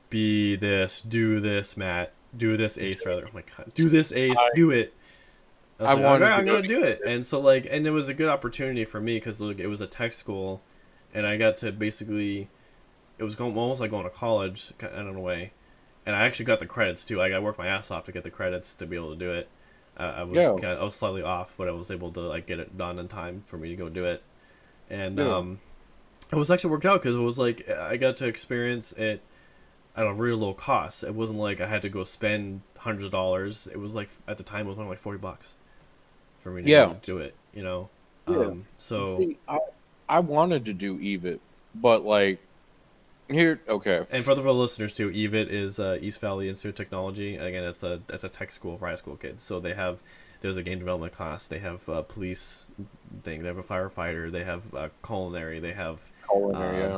be this, do this, Matt, do this, Ace rather. Oh my god, do this, Ace, do it. I was like, okay, I'm gonna do it. And so like, and it was a good opportunity for me because it was a tech school, and I got to basically, it was almost like going to college in a way, and I actually got the credits too. Like I worked my ass off to get the credits to be able to do it. I was slightly off, but I was able to like get it done in time for me to go do it, and it was actually worked out because it was like I got to experience it at a really low cost. It wasn't like I had to go spend hundreds of dollars. It was like at the time it was only like $40 for me to go do it. So see, I wanted to do EVIT, but like here, okay. And for the listeners too, EVIT is East Valley Institute of Technology. Again, it's a tech school for high school kids. So there's a game development class. They have a police thing. They have a firefighter. They have culinary. They have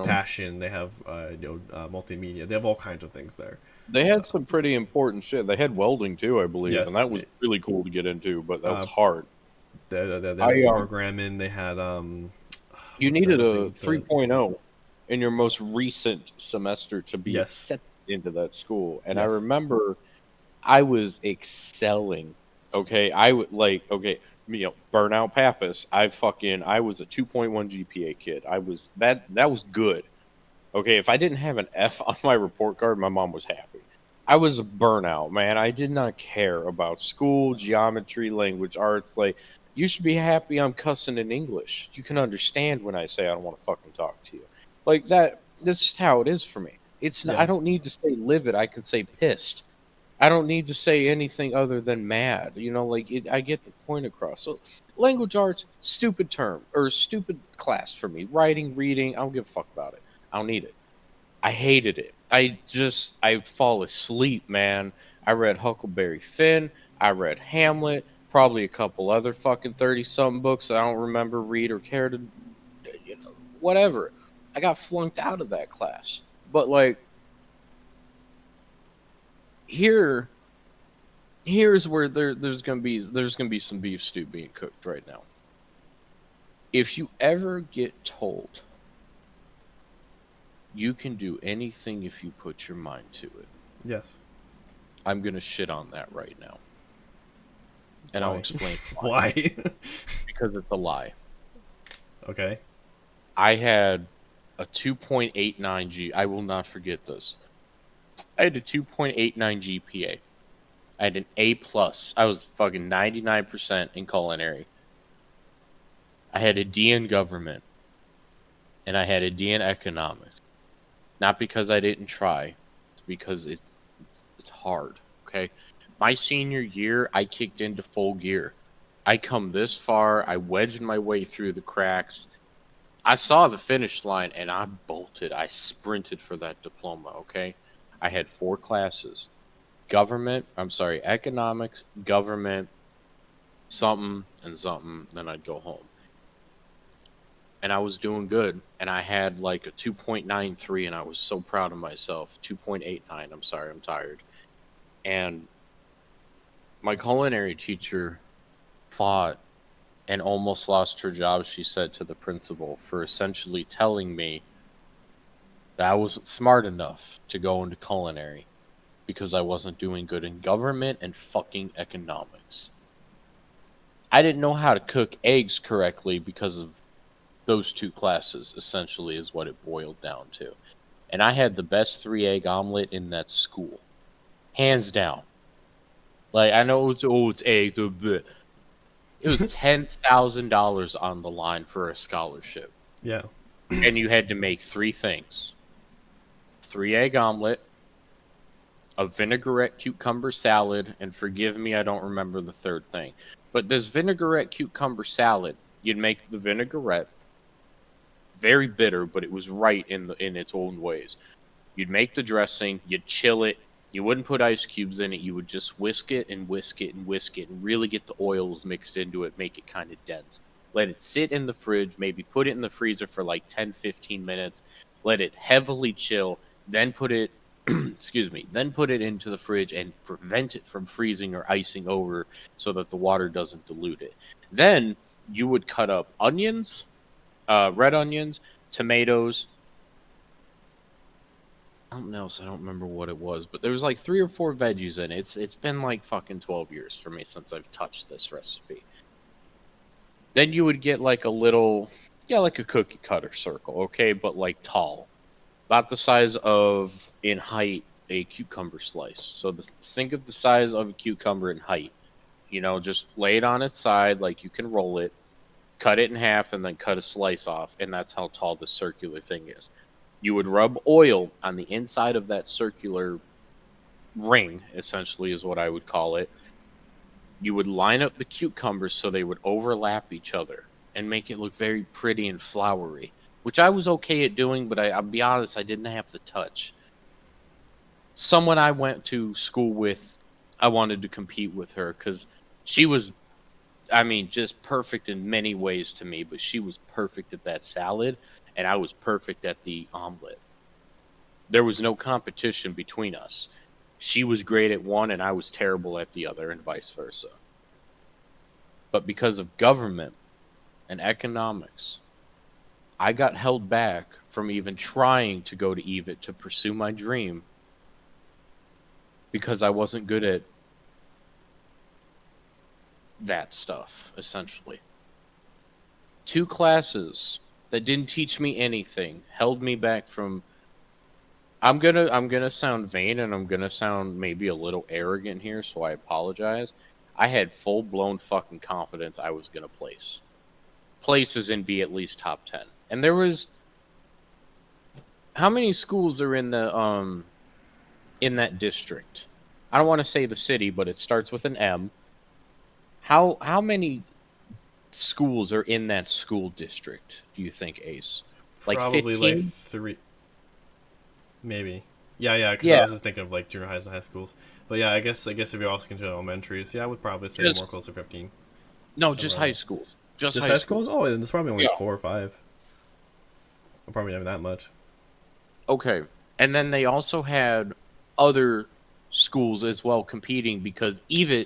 fashion. They have multimedia. They have all kinds of things there. They had some pretty important shit. They had welding too, I believe, and that was really cool to get into. But that was hard. They had programming. They had you needed a 3.0 in your most recent semester to be accepted into that school. And I remember I was excelling. Okay. I would Burnout Pappas. I was a 2.1 GPA kid. That was good. Okay. If I didn't have an F on my report card, my mom was happy. I was a burnout, man. I did not care about school, geometry, language, arts. Like, you should be happy I'm cussing in English. You can understand when I say I don't want to fucking talk to you. Like that. This is how it is for me. It's not, I don't need to say livid. I can say pissed. I don't need to say anything other than mad. I get the point across. So, language arts, stupid term or stupid class for me. Writing, reading, I don't give a fuck about it. I don't need it. I hated it. I'd fall asleep, man. I read Huckleberry Finn. I read Hamlet. Probably a couple other fucking 30-something books I don't remember, read, or care to, whatever. I got flunked out of that class. But like, here's where there's gonna be some beef stew being cooked right now. If you ever get told you can do anything if you put your mind to it, yes, I'm gonna shit on that right now, and I'll explain why. Because it's a lie. Okay. I had a 2.89 G. I will not forget this. I had a 2.89 GPA. I had an A+. I was fucking 99% in culinary. I had a D in government. And I had a D in economics. Not because I didn't try. It's because it's hard, okay? My senior year, I kicked into full gear. I come this far. I wedged my way through the cracks. I saw the finish line, and I bolted. I sprinted for that diploma, okay? I had 4 classes. Economics, government, something, and something. Then I'd go home. And I was doing good. And I had like a 2.93, and I was so proud of myself. 2.89, I'm sorry, I'm tired. And my culinary teacher fought and almost lost her job, she said to the principal, for essentially telling me that I wasn't smart enough to go into culinary. because I wasn't doing good in government and fucking economics. I didn't know how to cook eggs correctly because of those two classes, essentially, is what it boiled down to. And I had the best 3-egg omelet in that school. Hands down. Like, I know it's eggs. It was $10,000 on the line for a scholarship. Yeah. And you had to make 3 things. 3-egg omelet, a vinaigrette cucumber salad, and forgive me, I don't remember the third thing. But this vinaigrette cucumber salad, you'd make the vinaigrette, very bitter, but it was right in its own ways. You'd make the dressing, you'd chill it, you wouldn't put ice cubes in it, you would just whisk it and whisk it and whisk it and really get the oils mixed into it, make it kind of dense. Let it sit in the fridge, maybe put it in the freezer for like 10-15 minutes, let it heavily chill, then put it then put it into the fridge and prevent it from freezing or icing over so that the water doesn't dilute it. Then you would cut up onions, red onions, tomatoes, something else. I don't remember what it was, but there was like 3 or 4 veggies in it. It's been like fucking 12 years for me since I've touched this recipe. Then you would get like a little, like a cookie cutter circle, okay, but like tall. About the size of, in height, a cucumber slice. So think of the size of a cucumber in height. You know, just lay it on its side like you can roll it, cut it in half, and then cut a slice off, and that's how tall the circular thing is. You would rub oil on the inside of that circular ring, essentially is what I would call it. You would line up the cucumbers so they would overlap each other and make it look very pretty and flowery, which I was okay at doing, but I'll be honest, I didn't have the touch. Someone I went to school with, I wanted to compete with her because she was, just perfect in many ways to me, but she was perfect at that salad, and I was perfect at the omelet. There was no competition between us. She was great at one, and I was terrible at the other, and vice versa. But because of government and economics, I got held back from even trying to go to EVIT to pursue my dream because I wasn't good at that stuff, essentially. 2 classes that didn't teach me anything held me back from. I'm gonna sound vain and I'm gonna sound maybe a little arrogant here, so I apologize. I had full-blown fucking confidence I was gonna place. Places and be at least top 10. And there was, how many schools are in the in that district? I don't want to say the city, but it starts with an M. How many schools are in that school district, do you think, Ace? Like Probably 15? like 3, maybe. Yeah, because I was just thinking of like junior highs and high schools. But yeah, I guess if you also consider elementaries, I would probably say more close to 15. No, just high schools. Just high schools? Oh, there's probably only 4 or 5. Or probably not that much. Okay. And then they also had other schools as well competing because EVIT,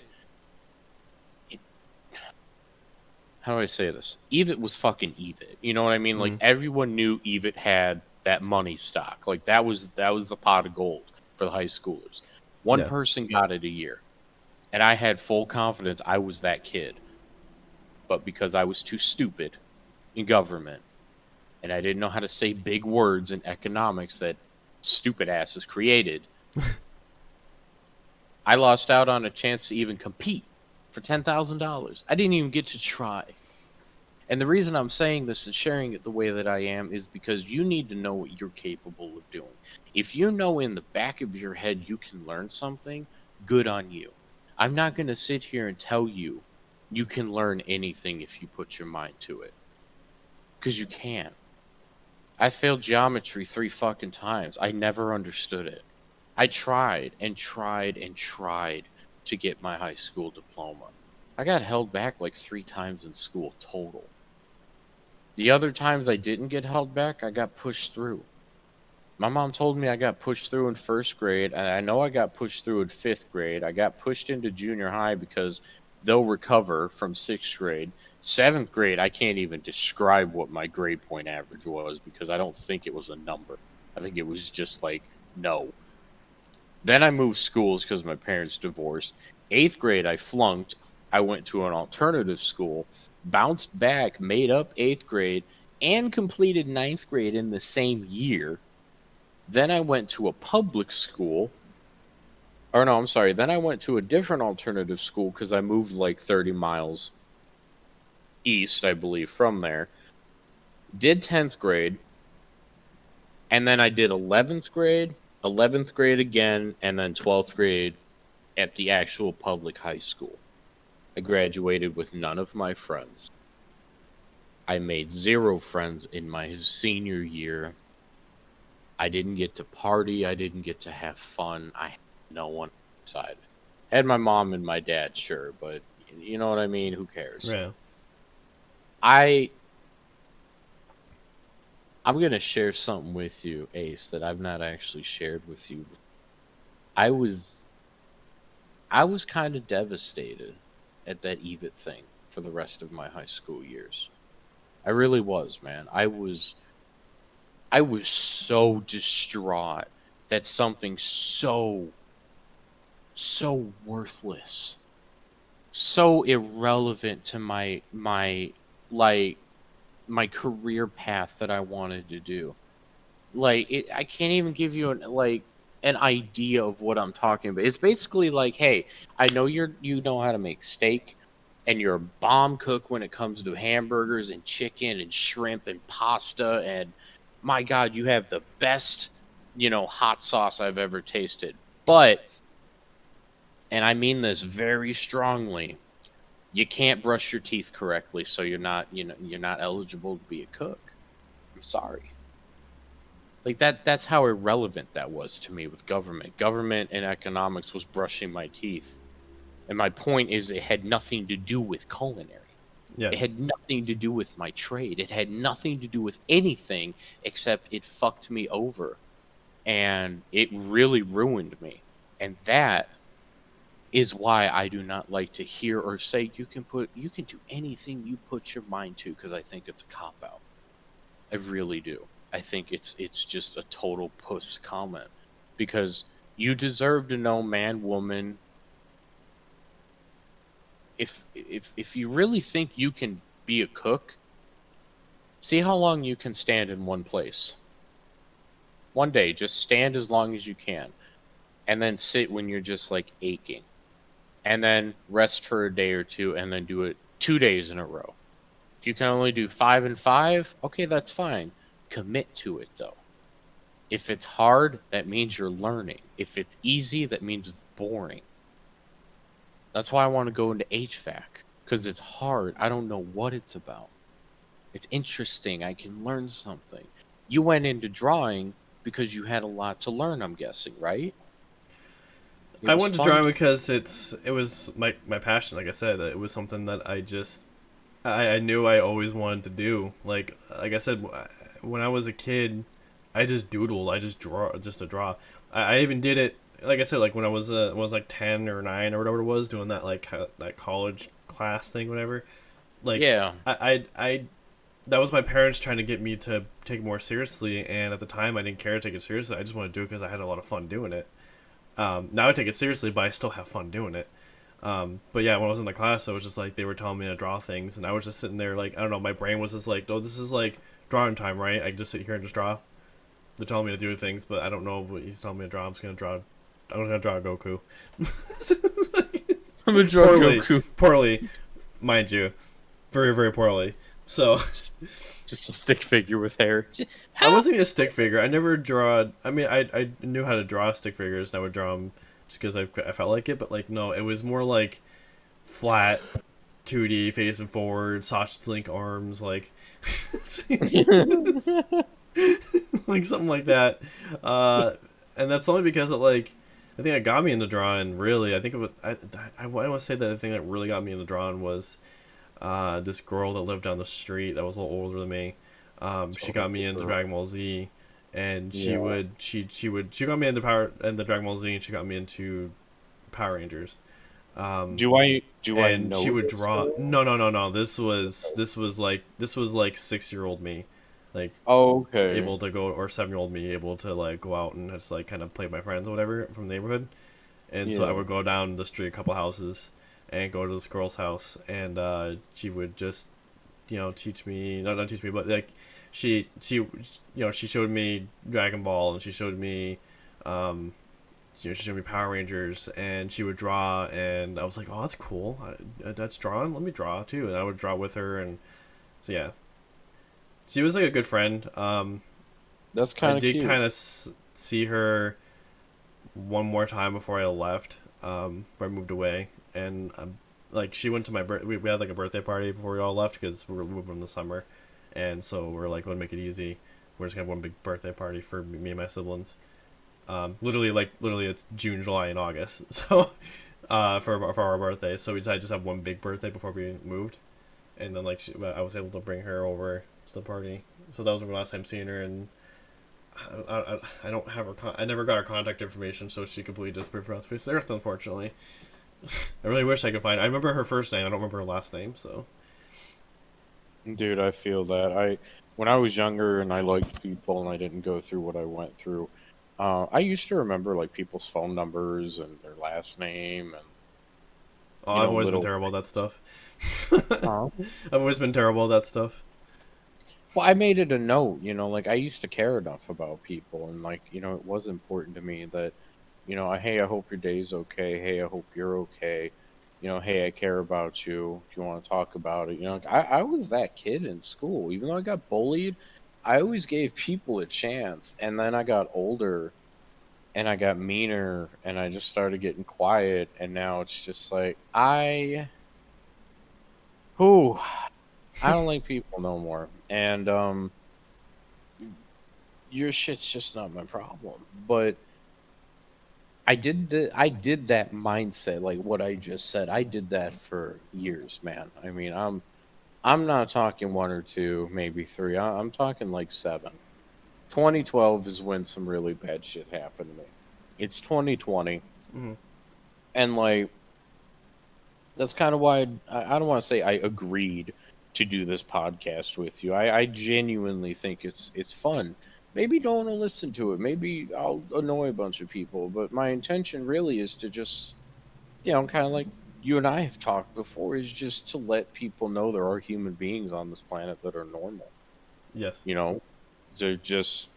how do I say this? EVIT was fucking EVIT. You know what I mean? Mm-hmm. Like everyone knew EVIT had that money stock. Like that was the pot of gold for the high schoolers. One person got it a year. And I had full confidence I was that kid. But because I was too stupid in government and I didn't know how to say big words in economics that stupid asses created, I lost out on a chance to even compete for $10,000. I didn't even get to try. And the reason I'm saying this and sharing it the way that I am is because you need to know what you're capable of doing. If you know in the back of your head you can learn something, good on you. I'm not going to sit here and tell you you can learn anything if you put your mind to it. Because you can. I failed geometry 3 fucking times. I never understood it. I tried and tried and tried to get my high school diploma. I got held back like 3 times in school total. The other times I didn't get held back, I got pushed through. My mom told me I got pushed through in 1st grade, and I know I got pushed through in 5th grade. I got pushed into junior high because they'll recover from 6th grade. 7th grade, I can't even describe what my grade point average was because I don't think it was a number. I think it was just like, no. Then I moved schools because my parents divorced. 8th grade, I flunked. I went to an alternative school, bounced back, made up 8th grade, and completed 9th grade in the same year. Then I went to a public school. Or no, I'm sorry. Then I went to a different alternative school because I moved like 30 miles east, I believe, from there. Did 10th grade. And then I did 11th grade, 11th grade again, and then 12th grade at the actual public high school. I graduated with none of my friends. I made 0 friends in my senior year. I didn't get to party. I didn't get to have fun. I had no one outside. I had my mom and my dad, sure, but you know what I mean? Who cares? Yeah. I'm going to share something with you, Ace, that I've not actually shared with you. I was kind of devastated at that EVIT thing for the rest of my high school years. I really was, man. I was so distraught that something so worthless, so irrelevant to my career path that I wanted to do. I can't even give you an idea of what I'm talking about. It's basically like, hey, I know you know how to make steak, and you're a bomb cook when it comes to hamburgers and chicken and shrimp and pasta, and my God, you have the best, hot sauce I've ever tasted. But, and I mean this very strongly, you can't brush your teeth correctly, so you're not eligible to be a cook. I'm sorry. That's how irrelevant that was to me with government. Government and economics was brushing my teeth. And my point is it had nothing to do with culinary. Yeah. It had nothing to do with my trade. It had nothing to do with anything except it fucked me over. And it really ruined me. And that is why I do not like to hear or say you can do anything you put your mind to, because I think it's a cop-out. I really do. I think it's just a total puss comment, because you deserve to know, man, woman. If you really think you can be a cook, see how long you can stand in one place. One day, just stand as long as you can, and then sit when you're just aching, and then rest for a day or two, and then do it 2 days in a row. If you can only do 5 and 5, okay, that's fine. Commit to it, though. If it's hard, that means you're learning. If it's easy, that means it's boring. That's why I want to go into HVAC, because it's hard. I don't know what it's about. It's interesting. I can learn something. You went into drawing because you had a lot to learn, I'm guessing, right? I went to drawing because it was my passion. Like I said, it was something that I knew I always wanted to do. Like I said, when I was a kid, I just doodled. I just draw just to draw. I even did it. Like I said, when I was 10 or 9 or whatever it was, doing that that college class thing, whatever. Yeah. I that was my parents trying to get me to take it more seriously, and at the time I didn't care to take it seriously. I just wanted to do it because I had a lot of fun doing it. Now I take it seriously, but I still have fun doing it. But yeah, when I was in the class, I was just they were telling me to draw things, and I was just sitting there I don't know, my brain was just oh, this is drawing time, right? I can just sit here and just draw. They're telling me to do things, but I don't know what he's telling me to draw. I'm gonna draw Goku. I'm gonna draw Goku. Poorly, mind you. Very, very poorly. So just a stick figure with hair. I wasn't even a stick figure. I never draw. I mean, I knew how to draw stick figures, and I would draw them just because I felt like it. But no, it was more flat, 2D, facing forward, sausage link arms, something like that. And that's only because I think it got me into drawing. Really, I think it was. I want to say that the thing that really got me into drawing was this girl that lived down the street that was a little older than me. She got me into Dragon Ball Z, and she got me into the Dragon Ball Z, and she got me into Power Rangers. Do I and know she would this draw. girl? No. This was 6-year-old me. like Okay. able to go, or 7-year-old me able to like go out and just like kind of play with my friends or whatever from the neighborhood. And so I Yeah. would go down the street a couple houses and go to this girl's house, and she would just teach me, not teach me, but like she showed me Dragon Ball, and she showed me she showed me Power Rangers, and she would draw, and I was like, oh, that's cool. That's drawing. Let me draw too, and I would draw with her, and so yeah, she was like a good friend. That's I kind of did cute. kind of see her one more time before I left, before I moved away, and like she went to my we had like a birthday party before we all left because we were moving in the summer, and so we're like, we'll make it easy. We're just gonna have one big birthday party for me and my siblings. Literally, it's June, July, and August. So, for our birthday, so we decided to just have one big birthday before we moved, and then like I was able to bring her over to the party. So that was the last time seeing her, and I don't have her. I never got her contact information, so she completely disappeared from the face of the earth. Unfortunately, I really wish I could find. I remember her first name. I don't remember her last name. So Dude, I feel that. When I was younger and I liked people and I didn't go through what I went through, I used to remember like people's phone numbers and their last name and oh, I've always been little. terrible at that stuff. Uh, I've always been terrible at that stuff. well, I made it a note, like I used to care enough about people and like, it was important to me that, hey, I hope your day's okay. Hey, I hope you're okay. Hey, I care about you. If you want to talk about it, like, I was that kid in school. Even though I got bullied, I always gave people a chance. And then I got older and I got meaner and I just started getting quiet. And now it's just like, who, I don't like people no more. And, your shit's just not my problem. But I did that mindset, like what I just said. I did that for years, man. I mean, I'm not talking one or two, maybe three. I'm talking like seven. 2012 is when some really bad shit happened to me. It's 2020, Mm-hmm. and like that's kind of why I don't want to say I agreed to do this podcast with you. I genuinely think it's fun. Maybe don't want to listen to it. Maybe I'll annoy a bunch of people, but my intention really is to just, kind of like you and I have talked before, is just to let people know there are human beings on this planet that are normal. Yes. You know, they're just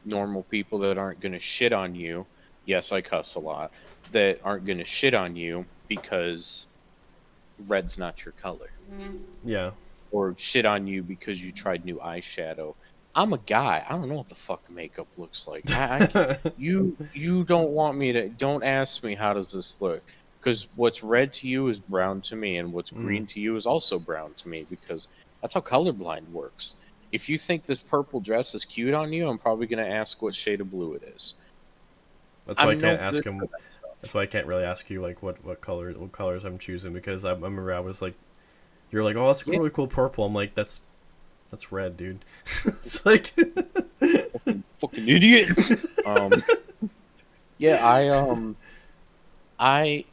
normal people that aren't going to shit on you. Yes, I cuss a lot. That aren't going to shit on you because red's not your color, Yeah. or shit on you because you tried new eyeshadow. I'm a guy. I don't know what the fuck makeup looks like. You don't want me to. Don't ask me how does this look, because what's red to you is brown to me, and what's Mm. green to you is also brown to me, because that's how colorblind works. If you think this purple dress is cute on you, I'm probably gonna ask what shade of blue it is. That's why I I'm no can't ask good him. for that stuff. That's why I can't really ask you like what colors I'm choosing, because I remember I was like, you're like, oh, that's a Yeah, really cool purple. I'm like, that's red, dude. It's like fucking idiot. Um, yeah, I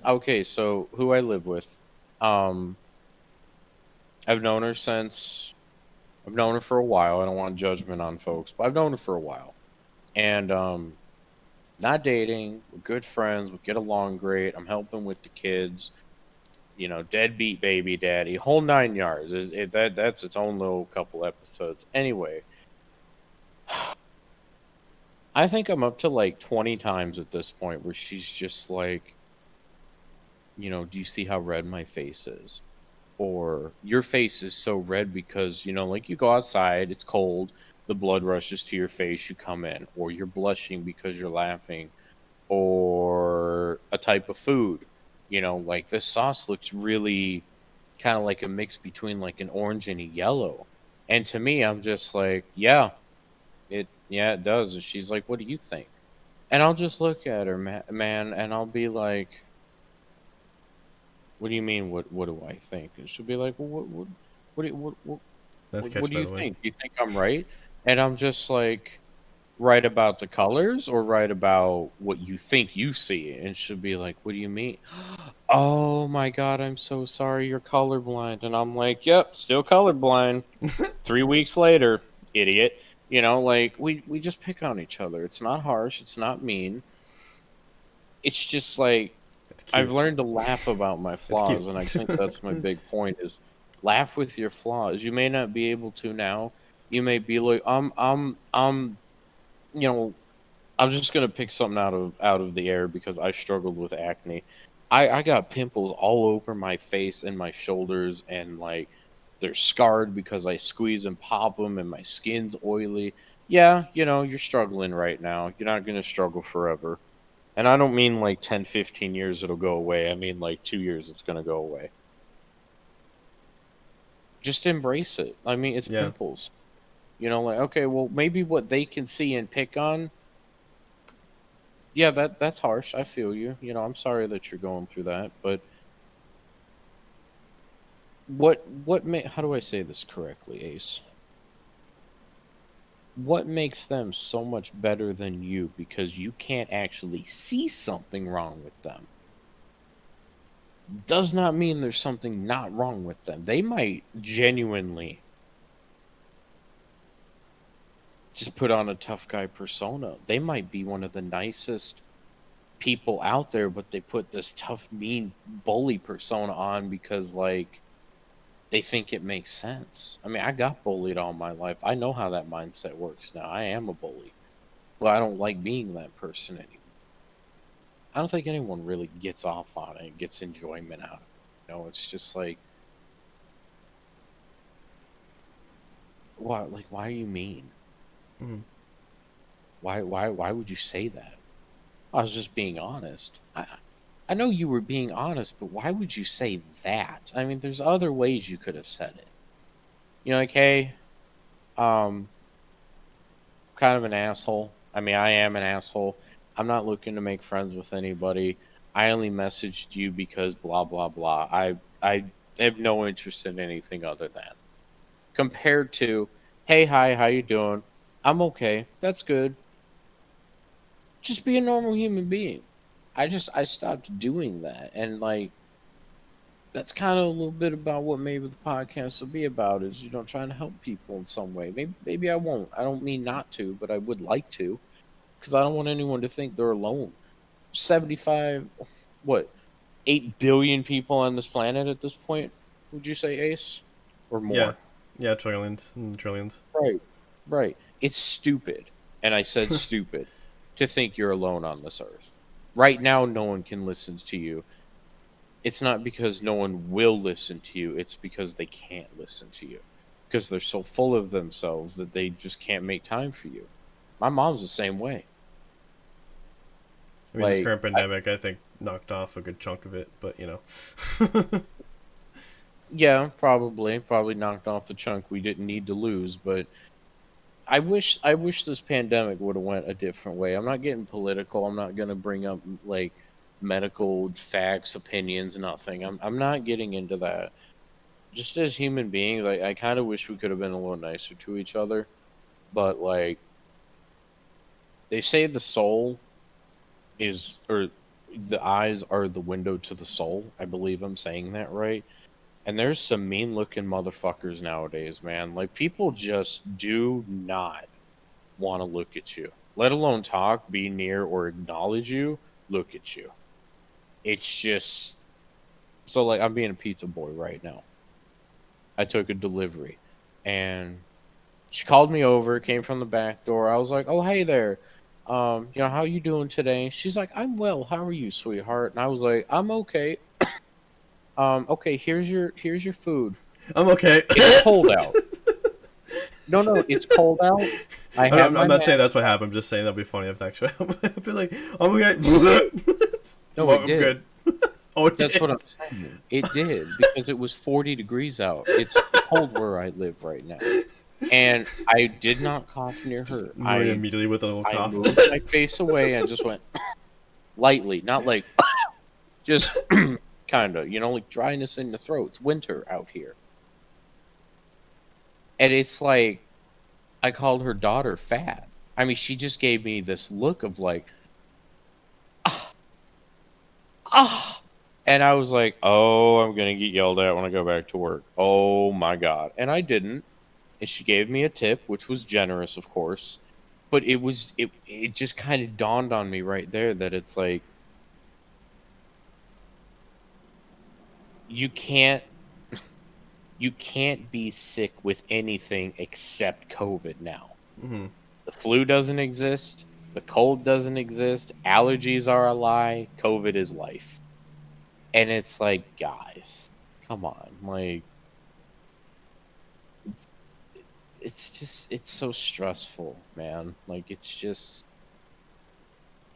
okay. So who I live with, um, I've known her since I've known her for a while. I don't want judgment on folks, but I've known her for a while, and not dating. We're good friends. We get along great. I'm helping with the kids. Deadbeat baby daddy, whole nine yards. That's its own little couple episodes. Anyway, I think I'm up to like 20 times at this point where she's just like, do you see how red my face is? Or your face is so red because, like you go outside, it's cold, the blood rushes to your face, you come in, or you're blushing because you're laughing, or a type of food. Like this sauce looks really kind of like a mix between like an orange and a yellow. And to me, I'm just like, yeah, it does. And she's like, what do you think? And I'll just look at her, man, and I'll be like, what do you mean? What do I think? And she'll be like, well, what do you, that's what catch do by you the way. think? Do you think I'm right? And I'm just like, right about the colors or right about what you think you see? And she'll be like, what do you mean? oh my God, I'm so sorry, you're colorblind. And I'm like, yep, still colorblind. 3 weeks later, idiot. Like we just pick on each other. It's not harsh. It's not mean. It's just like It's I've cute. learned to laugh about my It's cute. flaws, and I think that's my big point is laugh with your flaws. You may not be able to now. You may be like, you know, I'm just gonna pick something out of the air because I struggled with acne. I got pimples all over my face and my shoulders, and like they're scarred because I squeeze and pop them, and my skin's oily. Yeah, you're struggling right now. You're not gonna struggle forever. And I don't mean like 10, 15 years it'll go away. I mean like 2 years it's gonna go away. Just embrace it. I mean, it's Yeah. pimples. Like, okay, well, maybe what they can see and pick on, yeah, that's harsh. I feel you. I'm sorry that you're going through that, but how do I say this correctly, Ace? What makes them so much better than you because you can't actually see something wrong with them? Does not mean there's something not wrong with them. They might genuinely just put on a tough guy persona. They might be one of the nicest people out there, but they put this tough, mean bully persona on because, like, they think it makes sense. I mean, I got bullied all my life. I know how that mindset works now. I am a bully. Well, I don't like being that person anymore. I don't think anyone really gets off on it, gets enjoyment out of it. It's just like, what? Like, why are you mean? Mhm. Why would you say that? I was just being honest. I know you were being honest, but why would you say that? I mean, there's other ways you could have said it. Like, hey, um, kind of an asshole. I mean, I am an asshole. I'm not looking to make friends with anybody. I only messaged you because blah blah blah. I have no interest in anything other than. Compared to, hey, hi, how you doing? I'm okay. That's good. Just be a normal human being. I stopped doing that, and like that's kind of a little bit about what maybe the podcast will be about is trying to help people in some way. Maybe I won't. I don't mean not to, but I would like to because I don't want anyone to think they're alone. 75, what, 8 billion people on this planet at this point? Would you say, Ace, or Yeah. more? Yeah. Trillions and trillions. Right, right. It's stupid, and I said stupid to think you're alone on this earth. Right now, no one can listen to you. It's not because no one will listen to you, it's because they can't listen to you. Because they're so full of themselves that they just can't make time for you. My mom's the same way. I mean, this Like, current pandemic, I think, knocked off a good chunk of it, but you know. yeah, probably knocked off the chunk we didn't need to lose, but I wish this pandemic would have went a different way. I'm not getting political. I'm not gonna bring up like medical facts, opinions, nothing. I'm not getting into that. Just as human beings, I kind of wish we could have been a little nicer to each other. But like they say, or the eyes are the window to the soul. I believe I'm saying that right. And there's some mean looking motherfuckers nowadays, man. Like people just do not want to look at you, let alone talk, be near, or acknowledge you. Look at you. It's just so like I'm being a pizza boy right now. I took a delivery, and she called me over. Came from the back door. I was like, "Oh, hey there. How you doing today?" She's like, "I'm well. How are you, sweetheart?" And I was like, "I'm okay. Okay. Here's your food. I'm okay. It's cold out. No, no, it's cold out. I have I'm my not saying mask. that's what happened. I'm just saying that'd be funny if that actually happened. I'd be like, I'm okay. No, Well, it I'm did. good. Oh, it That's did. what I'm saying. It did because it was 40 degrees out. It's cold where I live right now, and I did not cough near her. Maria I immediately with a little I cough. moved my face away and just went lightly, not like just kind of, like dryness in the throat. It's winter out here, and it's like I called her daughter fat. I mean, she just gave me this look of like, ah, ah. And I was like, oh, I'm going to get yelled at when I go back to work. Oh my God. And I didn't. And she gave me a tip, which was generous, of course. But it just kind of dawned on me right there that it's like, you can't you can't be sick with anything except COVID now. Mm-hmm. The flu doesn't exist. The cold doesn't exist. Allergies are a lie. COVID is life. And it's like, guys, come on. Like, it's, it's so stressful, man. Like, it's just,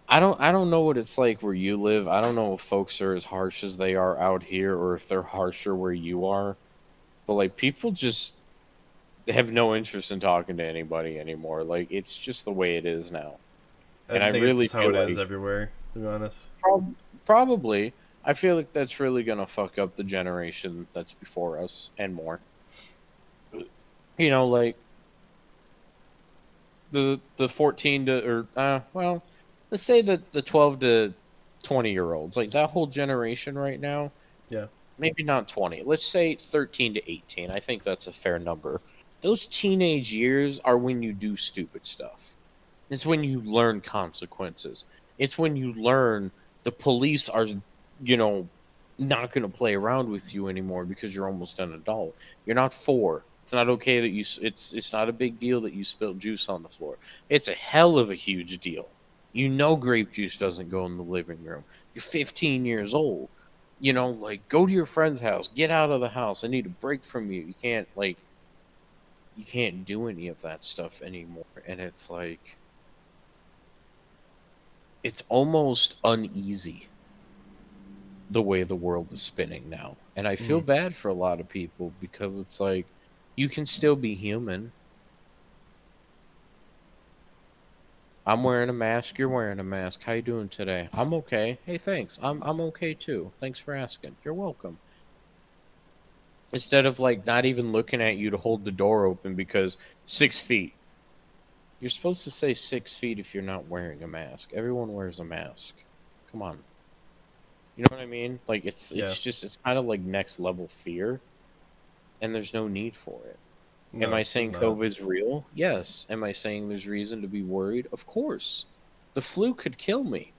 I don't know what it's like where you live. I don't know if folks are as harsh as they are out here or if they're harsher where you are. But, like, people just have no interest in talking to anybody anymore. Like, it's just the way it is now. I And I think really it's how feel it is like everywhere, to be honest. probably, I feel like that's really gonna fuck up the generation that's before us and more. You know, like the 14 to or well, let's say the 12 to 20 year olds, like that whole generation right now. Yeah. Maybe not 20. Let's say 13 to 18. I think that's a fair number. Those teenage years are when you do stupid stuff. It's when you learn consequences. It's when you learn the police are, you know, not going to play around with you anymore because you're almost an adult. You're not 4. It's not okay that it's not a big deal that you spilled juice on the floor. It's a hell of a huge deal. You know grape juice doesn't go in the living room. You're 15 years old. You know, like, go to your friend's house. Get out of the house. I need a break from you. You can't do any of that stuff anymore. And it's like, it's almost uneasy the way the world is spinning now. And I feel Mm-hmm. bad for a lot of people because it's like, you can still be human. I'm wearing a mask, you're wearing a mask. How you doing today? I'm okay. Hey, thanks. I'm okay too. Thanks for asking. You're welcome. Instead of like not even looking at you to hold the door open because 6 feet. You're supposed to say 6 feet if you're not wearing a mask. Everyone wears a mask. Come on. You know what I mean? Like Yeah. it's kind of like next level fear, and there's no need for it. Am I No, there's saying not. COVID's real? Yes. Am I saying there's reason to be worried? Of course. The flu could kill me.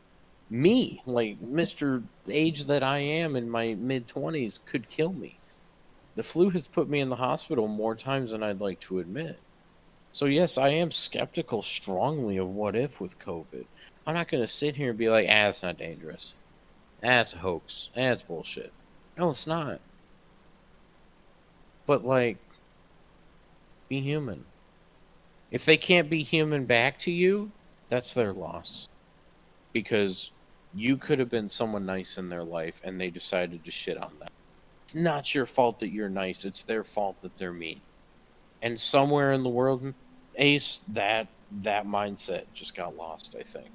Me, like Mr. Age that I am in my mid 20s, could kill me. The flu has put me in the hospital more times than I'd like to admit. So, yes, I am skeptical strongly of what if with COVID. I'm not going to sit here and be like, it's not dangerous. It's a hoax. It's bullshit. No, it's not. But, like, be human. If they can't be human back to you, that's their loss. Because you could have been someone nice in their life and they decided to shit on that. It's not your fault that you're nice, it's their fault that they're mean. And somewhere in the world, Ace, that mindset just got lost, I think.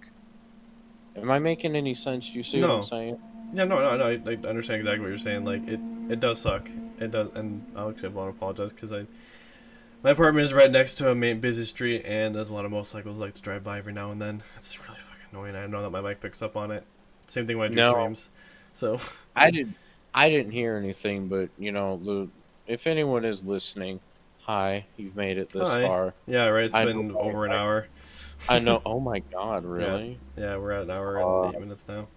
Am I making any sense? Do you see what I'm No. saying? Yeah, no. I understand exactly what you're saying. Like, it does suck. It does, and I actually want to apologize because my apartment is right next to a main busy street, and there's a lot of motorcycles like to drive by every now and then. It's really fucking annoying. I know that my mic picks up on it. Same thing when I do No, streams. So, I did. I didn't hear anything, but if anyone is listening, hi, you've made it this hi. far. Yeah, right. It's I know, been over an hour. I know. Oh my God, Yeah, really? yeah. We're at an hour and Uh, 8 minutes now.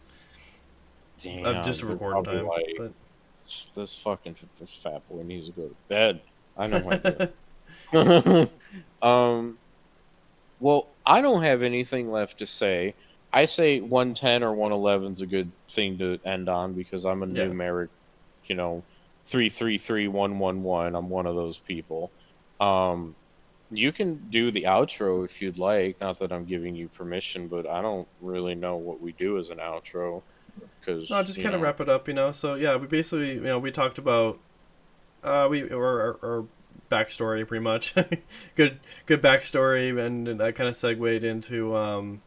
Just damn, a they're recording probably time, like, but this fat boy needs to go to bed. I know my deal. um, well, I don't have anything left to say. I say 110 or 111 is a good thing to end on because I'm a yeah. numeric, you know, 333111. I'm one of those people. Um, you can do the outro if you'd like. Not that I'm giving you permission, but I don't really know what we do as an outro No, because, just kind of wrap it up, you know. So yeah, we basically, we talked about our backstory pretty much. good good backstory, and that kind of segued into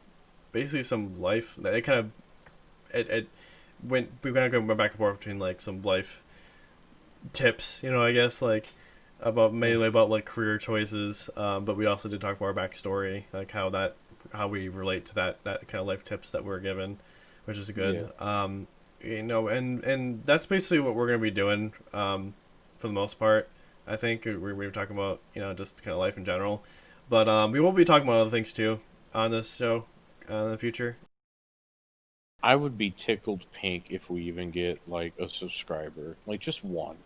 basically some life. It kind of it went we kind of went back and forth between like some life tips, I guess like about mainly about like career choices. But we also did talk about our backstory, like how we relate to that kind of life tips that we're given, which is yeah. good. and that's basically what we're gonna be doing, for the most part. I think we're talking about just kind of life in general, but we will be talking about other things too on this show in the future. I would be tickled pink if we even get like a subscriber, like just one,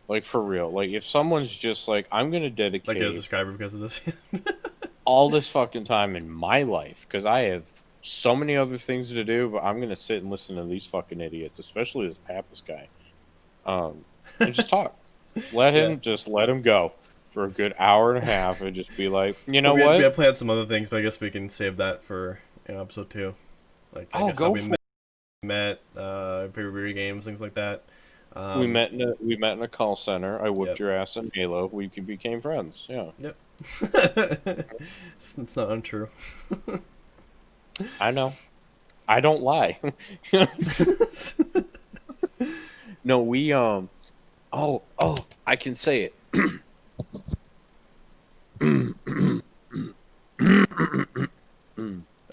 like for real. Like if someone's just like, I'm gonna Like dedicate a subscriber because of this. all this fucking time in my life because I have so many other things to do, but I'm gonna sit and listen to these fucking idiots, especially this Pappas guy, and just talk. Let him go for a good hour and a half, and just be like, you know what? We had planned some other things, but I guess we can save that for episode 2. Like I guess go how for we met, favorite video games, things like that. We met in a call center. I whipped Yep. your ass in Halo. We became friends. Yeah. Yep. It's not untrue. I know. I don't lie. No, we oh, I can say it.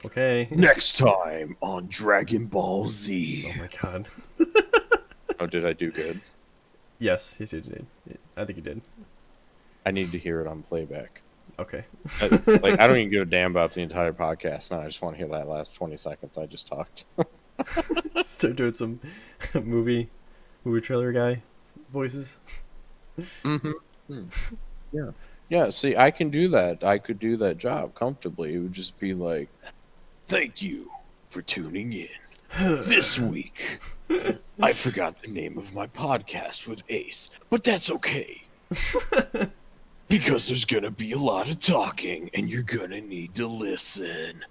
Okay. Next time on Dragon Ball Z. Oh my god. Oh, did I do good? Yes, you did. I think you did. I need to hear it on playback. Okay. Like, I don't even give a damn about the entire podcast now. I just want to hear that last 20 seconds I just talked. Start doing some movie trailer guy voices. Mm-hmm. Yeah. Yeah, see, I can do that. I could do that job comfortably. It would just be like, thank you for tuning in. This week, I forgot the name of my podcast with Ace, but that's okay. Because there's gonna be a lot of talking, and you're gonna need to listen.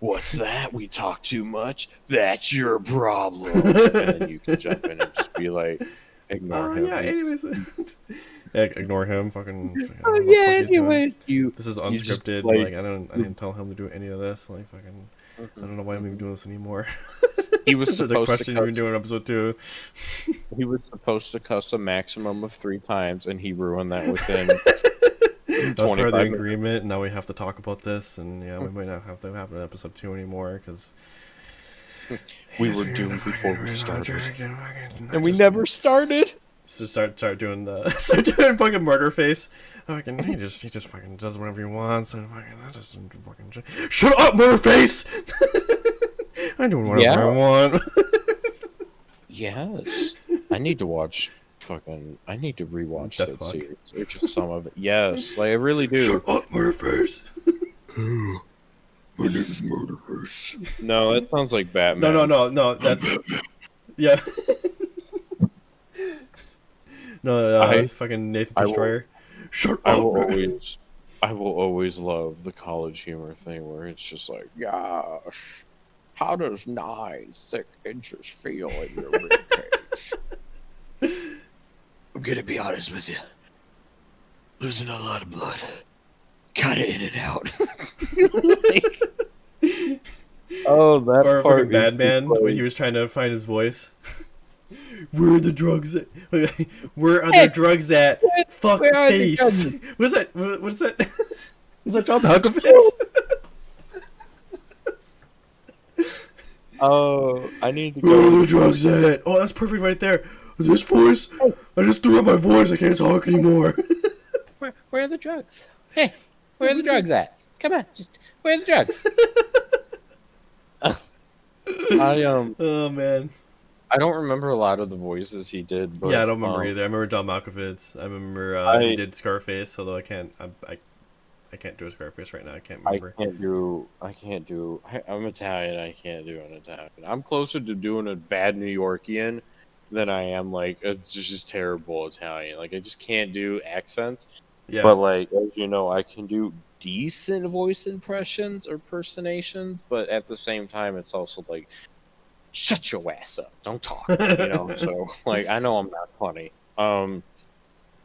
What's that? We talk too much? That's your problem. And then you can jump in and just be like, ignore him. Yeah, anyways. Ignore him, fucking. Oh, yeah, anyways. This is unscripted. Like, I didn't tell him to do any of this. Like, fucking. I don't know why I'm even doing this anymore. He was the supposed question to you've been doing in episode 2. He was supposed to cuss a maximum of 3 times, and he ruined that within That was part of the 25 agreement. Now we have to talk about this, and yeah, we might not have to have an episode 2 anymore because we were doomed before we started, and we never started. So start doing fucking murder face. Fucking he just fucking does whatever he wants, and fucking shut up, murder face. I'm doing whatever I want. Yes, I need to watch. I need to rewatch Death that Clock. series or just some of it. Yes, like I really do. Shut up, murder face. My name is Murderface. No, that sounds like Batman. No. That's yeah. No, fucking Nathan Destroyer. Shut up. I will always love the college humor thing where it's just like, gosh, how does 9 thick inches feel in your ribcage? I'm gonna be honest with you. Losing a lot of blood. Kinda in and out. Oh, that or part. Fucking Batman when he was trying to find his voice. Where are the drugs at? Where are the drugs at? Fuck face. What's that? What's that? Is that John Malkovich? Oh, I need to Where go. are the drugs at? Oh, that's perfect right there. This voice? I just threw out my voice. I can't talk anymore. Where are the drugs? Hey, where are the drugs at? Come on, just where are the drugs? Oh man. I don't remember a lot of the voices he did, but Yeah, I don't remember either. I remember John Malkovich. I remember he did Scarface, although I can't do a Scarface right now. I can't remember. I'm Italian. I can't do an Italian. I'm closer to doing a bad New Yorkian than I am like it's just terrible Italian. Like I just can't do accents. Yeah. But like as you know, I can do decent voice impressions or personations, but at the same time, it's also like, shut your ass up, don't talk. So like I know I'm not funny. Well,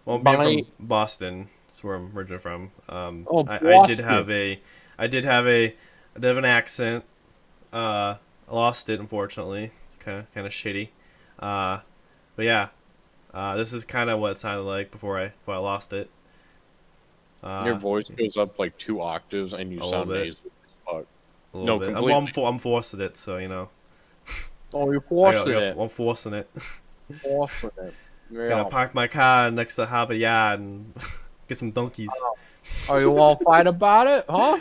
being from Boston, that's where I'm originally from. I did have an accent. I lost it, unfortunately. Kind of shitty. But yeah, this is kind of what it sounded like before I lost it. Your voice goes up like 2 octaves, and you sound nasal as fuck. No, completely. I'm forced at it, so Oh, you're forcing it. I'm forcing it. Forcing it. Gotta Yeah. park my car next to Harvard Yard and get some donkeys. Oh, you want to fight about it, huh?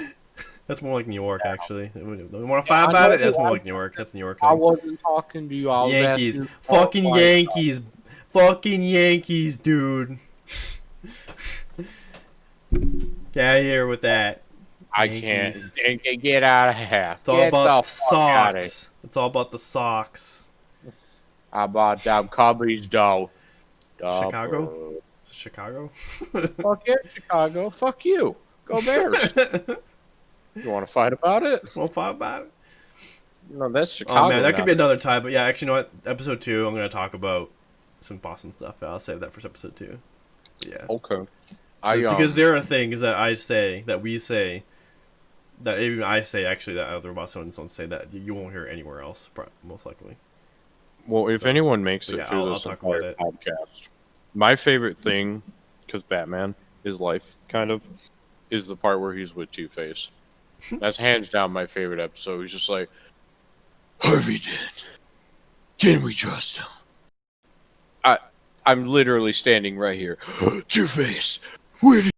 That's more like New York, actually. You want to Yeah, fight I about know. it? That's more like New York. That's a New York I thing. wasn't talking to you. I was Yankees. asking. Fucking Yankees. Fucking Yankees, dude. Get out of here with that. I Yankees. can't. Get out of here. It's all Get about the fuck outta here. socks. It's all about the socks. How about them Cubbies, though? Chicago? Is it Chicago? Fuck yeah, Chicago. Fuck you. Go Bears. You want to fight about it? We'll fight about it. No, that's Chicago. Oh man, that now. could be another time. But yeah, actually, you know what? Episode 2, I'm gonna talk about some Boston stuff. I'll save that for episode 2. Yeah. Okay. Because there are things that we say, that even I say actually that other Bostonians don't say that you won't hear anywhere else, most likely. Well, if anyone makes it through I'll this talk about entire it. podcast, my favorite thing, because Batman, his life, kind of, is the part where he's with Two-Face. That's hands down my favorite episode. He's just like, Harvey did. Can we trust him? I'm literally standing right here. Two-Face, where did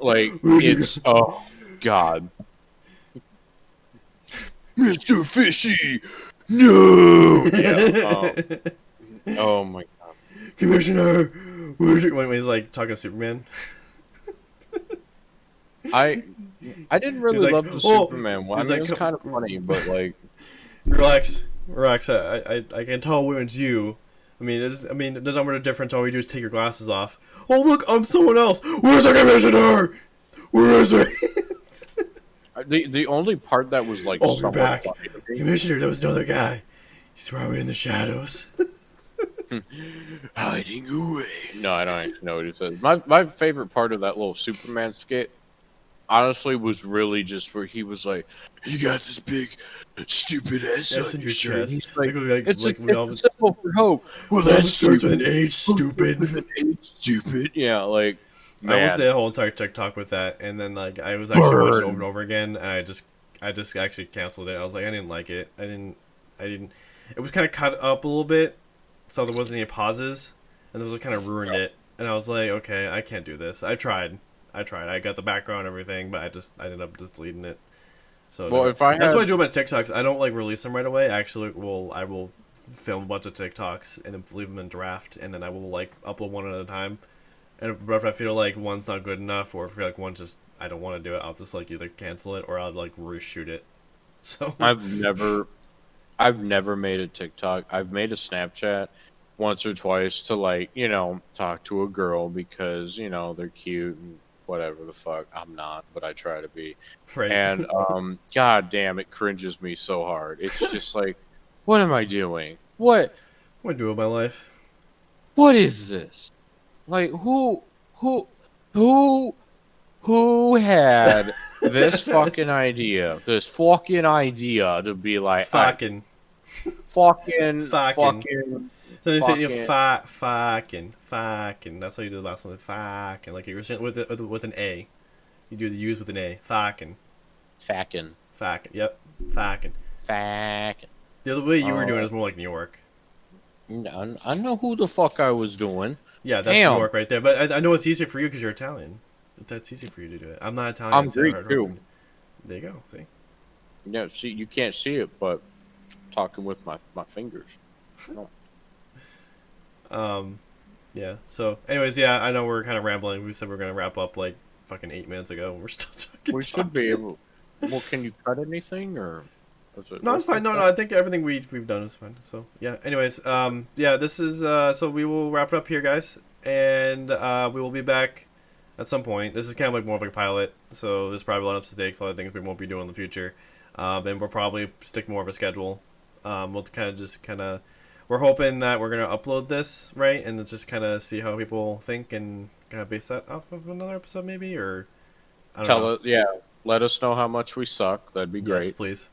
like, it's, oh, God. Mr. Fishy, no! Yeah, oh my God. Commissioner, when he's like talking to Superman. I didn't really like, love the Superman one. I mean, like, it was kind of funny, but like, relax. I can tell when it's you. I mean, it doesn't make a difference. All we do is take your glasses off. Oh look, I'm someone else. Where's the commissioner? Where is he? the only part that was like, Oh, we're somewhat back. funny to me- Commissioner, there was another guy. He's probably in the shadows. hiding away. No, I don't actually know what he says. My favorite part of that little Superman skit, honestly, was really just where he was like, "You got this big, stupid ass That's on in your your shirt." chest. He's like, It's it's we all a symbol for hope. Well, that that's starts with stupid. an H, stupid. Stupid. Yeah, like, I was man. the whole entire TikTok with that, and then like I was actually watching it Burn. over and over again, and I just actually canceled it. I was like, I didn't like it. I didn't. It was kind of cut up a little bit, so there wasn't any pauses, and those kind of ruined it. And I was like, okay, I can't do this. I tried. I got the background and everything, but I ended up just deleting it. So Well, that's what I do about TikToks. I don't like release them right away. Actually, I will film a bunch of TikToks and then leave them in draft, and then I will like upload one at a time. And if I feel like one's not good enough, or if I feel like one's just I don't want to do it, I'll just like either cancel it or I'll like reshoot it. So I've never made a TikTok. I've made a Snapchat once or twice to like, talk to a girl because, they're cute and whatever the fuck. I'm not, but I try to be. right. And god damn, it cringes me so hard. It's just like, what am I doing? What do with my life? what is this? Like who had this fucking idea to be like Fucking. fucking. So you say fucking- fucking. That's how you do the last one. Fucking. Like you're saying with an A. You do the U's with an A. Fucking. Fackin'. Yep. Fucking. Fackin'. The other way you were doing is more like New York. I know who the fuck I was doing. Yeah, that's Damn. New York right there. But I know it's easier for you because you're Italian. That's easy for you to do it. I'm not Italian. I'm it's Greek, hard too. for me. There you go. See. Yeah, see, you can't see it, but talking with my fingers. Yeah. So, anyways, yeah, I know we're kind of rambling. We said we are gonna wrap up like fucking 8 minutes ago, and we're still talking. We should be able. Well, can you cut anything or? Is it No, it's fine. No, I think everything we've done is fine. So yeah. Anyways, yeah, this is so we will wrap it up here, guys, and we will be back at some point. This is kind of like more of like a pilot, so there's probably a lot of mistakes, a lot of things we won't be doing in the future, and we'll probably stick more of a schedule. We'll kind of we're hoping that we're gonna upload this right, and just kind of see how people think and kind of base that off of another episode, maybe, or I don't know. Yeah, let us know how much we suck. That'd be great. Yes, please.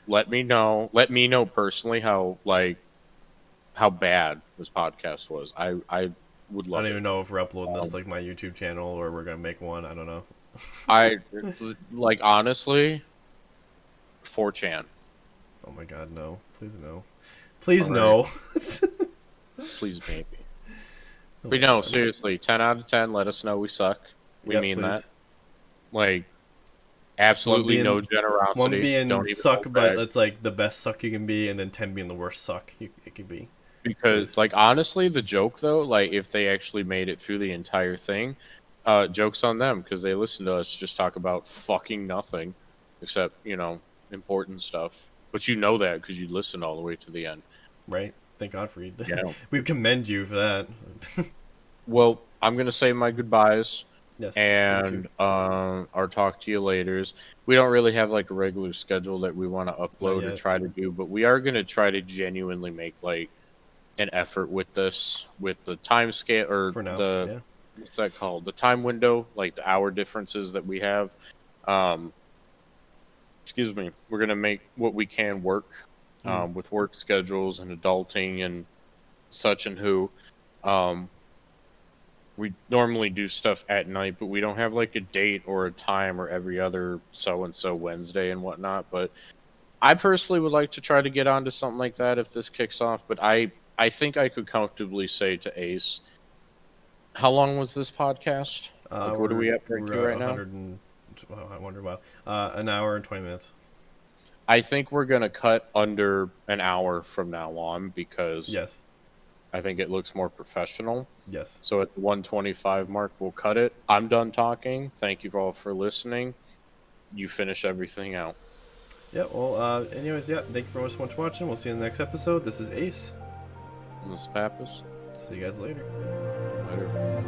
Let me know. Let me know personally how bad this podcast was. I would I love don't it. even know if we're uploading this like my YouTube channel or we're gonna make one. I don't know. I like honestly, 4chan. Oh my god, no. Please no. Please All no. Please, maybe. Oh But my no, God. seriously, 10 out of 10. Let us know we suck. We Yep, mean that. please. Like, One absolutely no being one generosity. being Don't even suck, hold but back. it's like the best suck you can be, and then 10 being the worst suck it could be. Because, like, honestly, the joke, though, like, if they actually made it through the entire thing, joke's on them because they listen to us just talk about fucking nothing except, important stuff. But you know that because you listened all the way to the end. Right? Thank God for you. Yeah. We commend you for that. Well, I'm going to say my goodbyes. Yes, me too. And I'll talk to you later. We don't really have like a regular schedule that we want to Not upload or yet. try to do, but we are going to try to genuinely make like an effort with this, with the time scale or For now, the yeah. what's that called? The time window, like the hour differences that we have. Um, excuse me. We're going to make what we can work with work schedules and adulting and such and who. We normally do stuff at night, but we don't have like a date or a time or every other so and so Wednesday and whatnot. But I personally would like to try to get onto something like that if this kicks off. But I think I could comfortably say to Ace, how long was this podcast? Like, what are we at break We're right now? 100 and I wonder wow. An hour and 20 minutes. I think we're gonna cut under an hour from now on because Yes. I think it looks more professional. Yes. So at the 125 mark, we'll cut it. I'm done talking. Thank you all for listening. You finish everything out. Yeah, well, anyways, yeah, thank you very much for watching. We'll see you in the next episode. This is Ace. And this is Pappas. See you guys later. Later.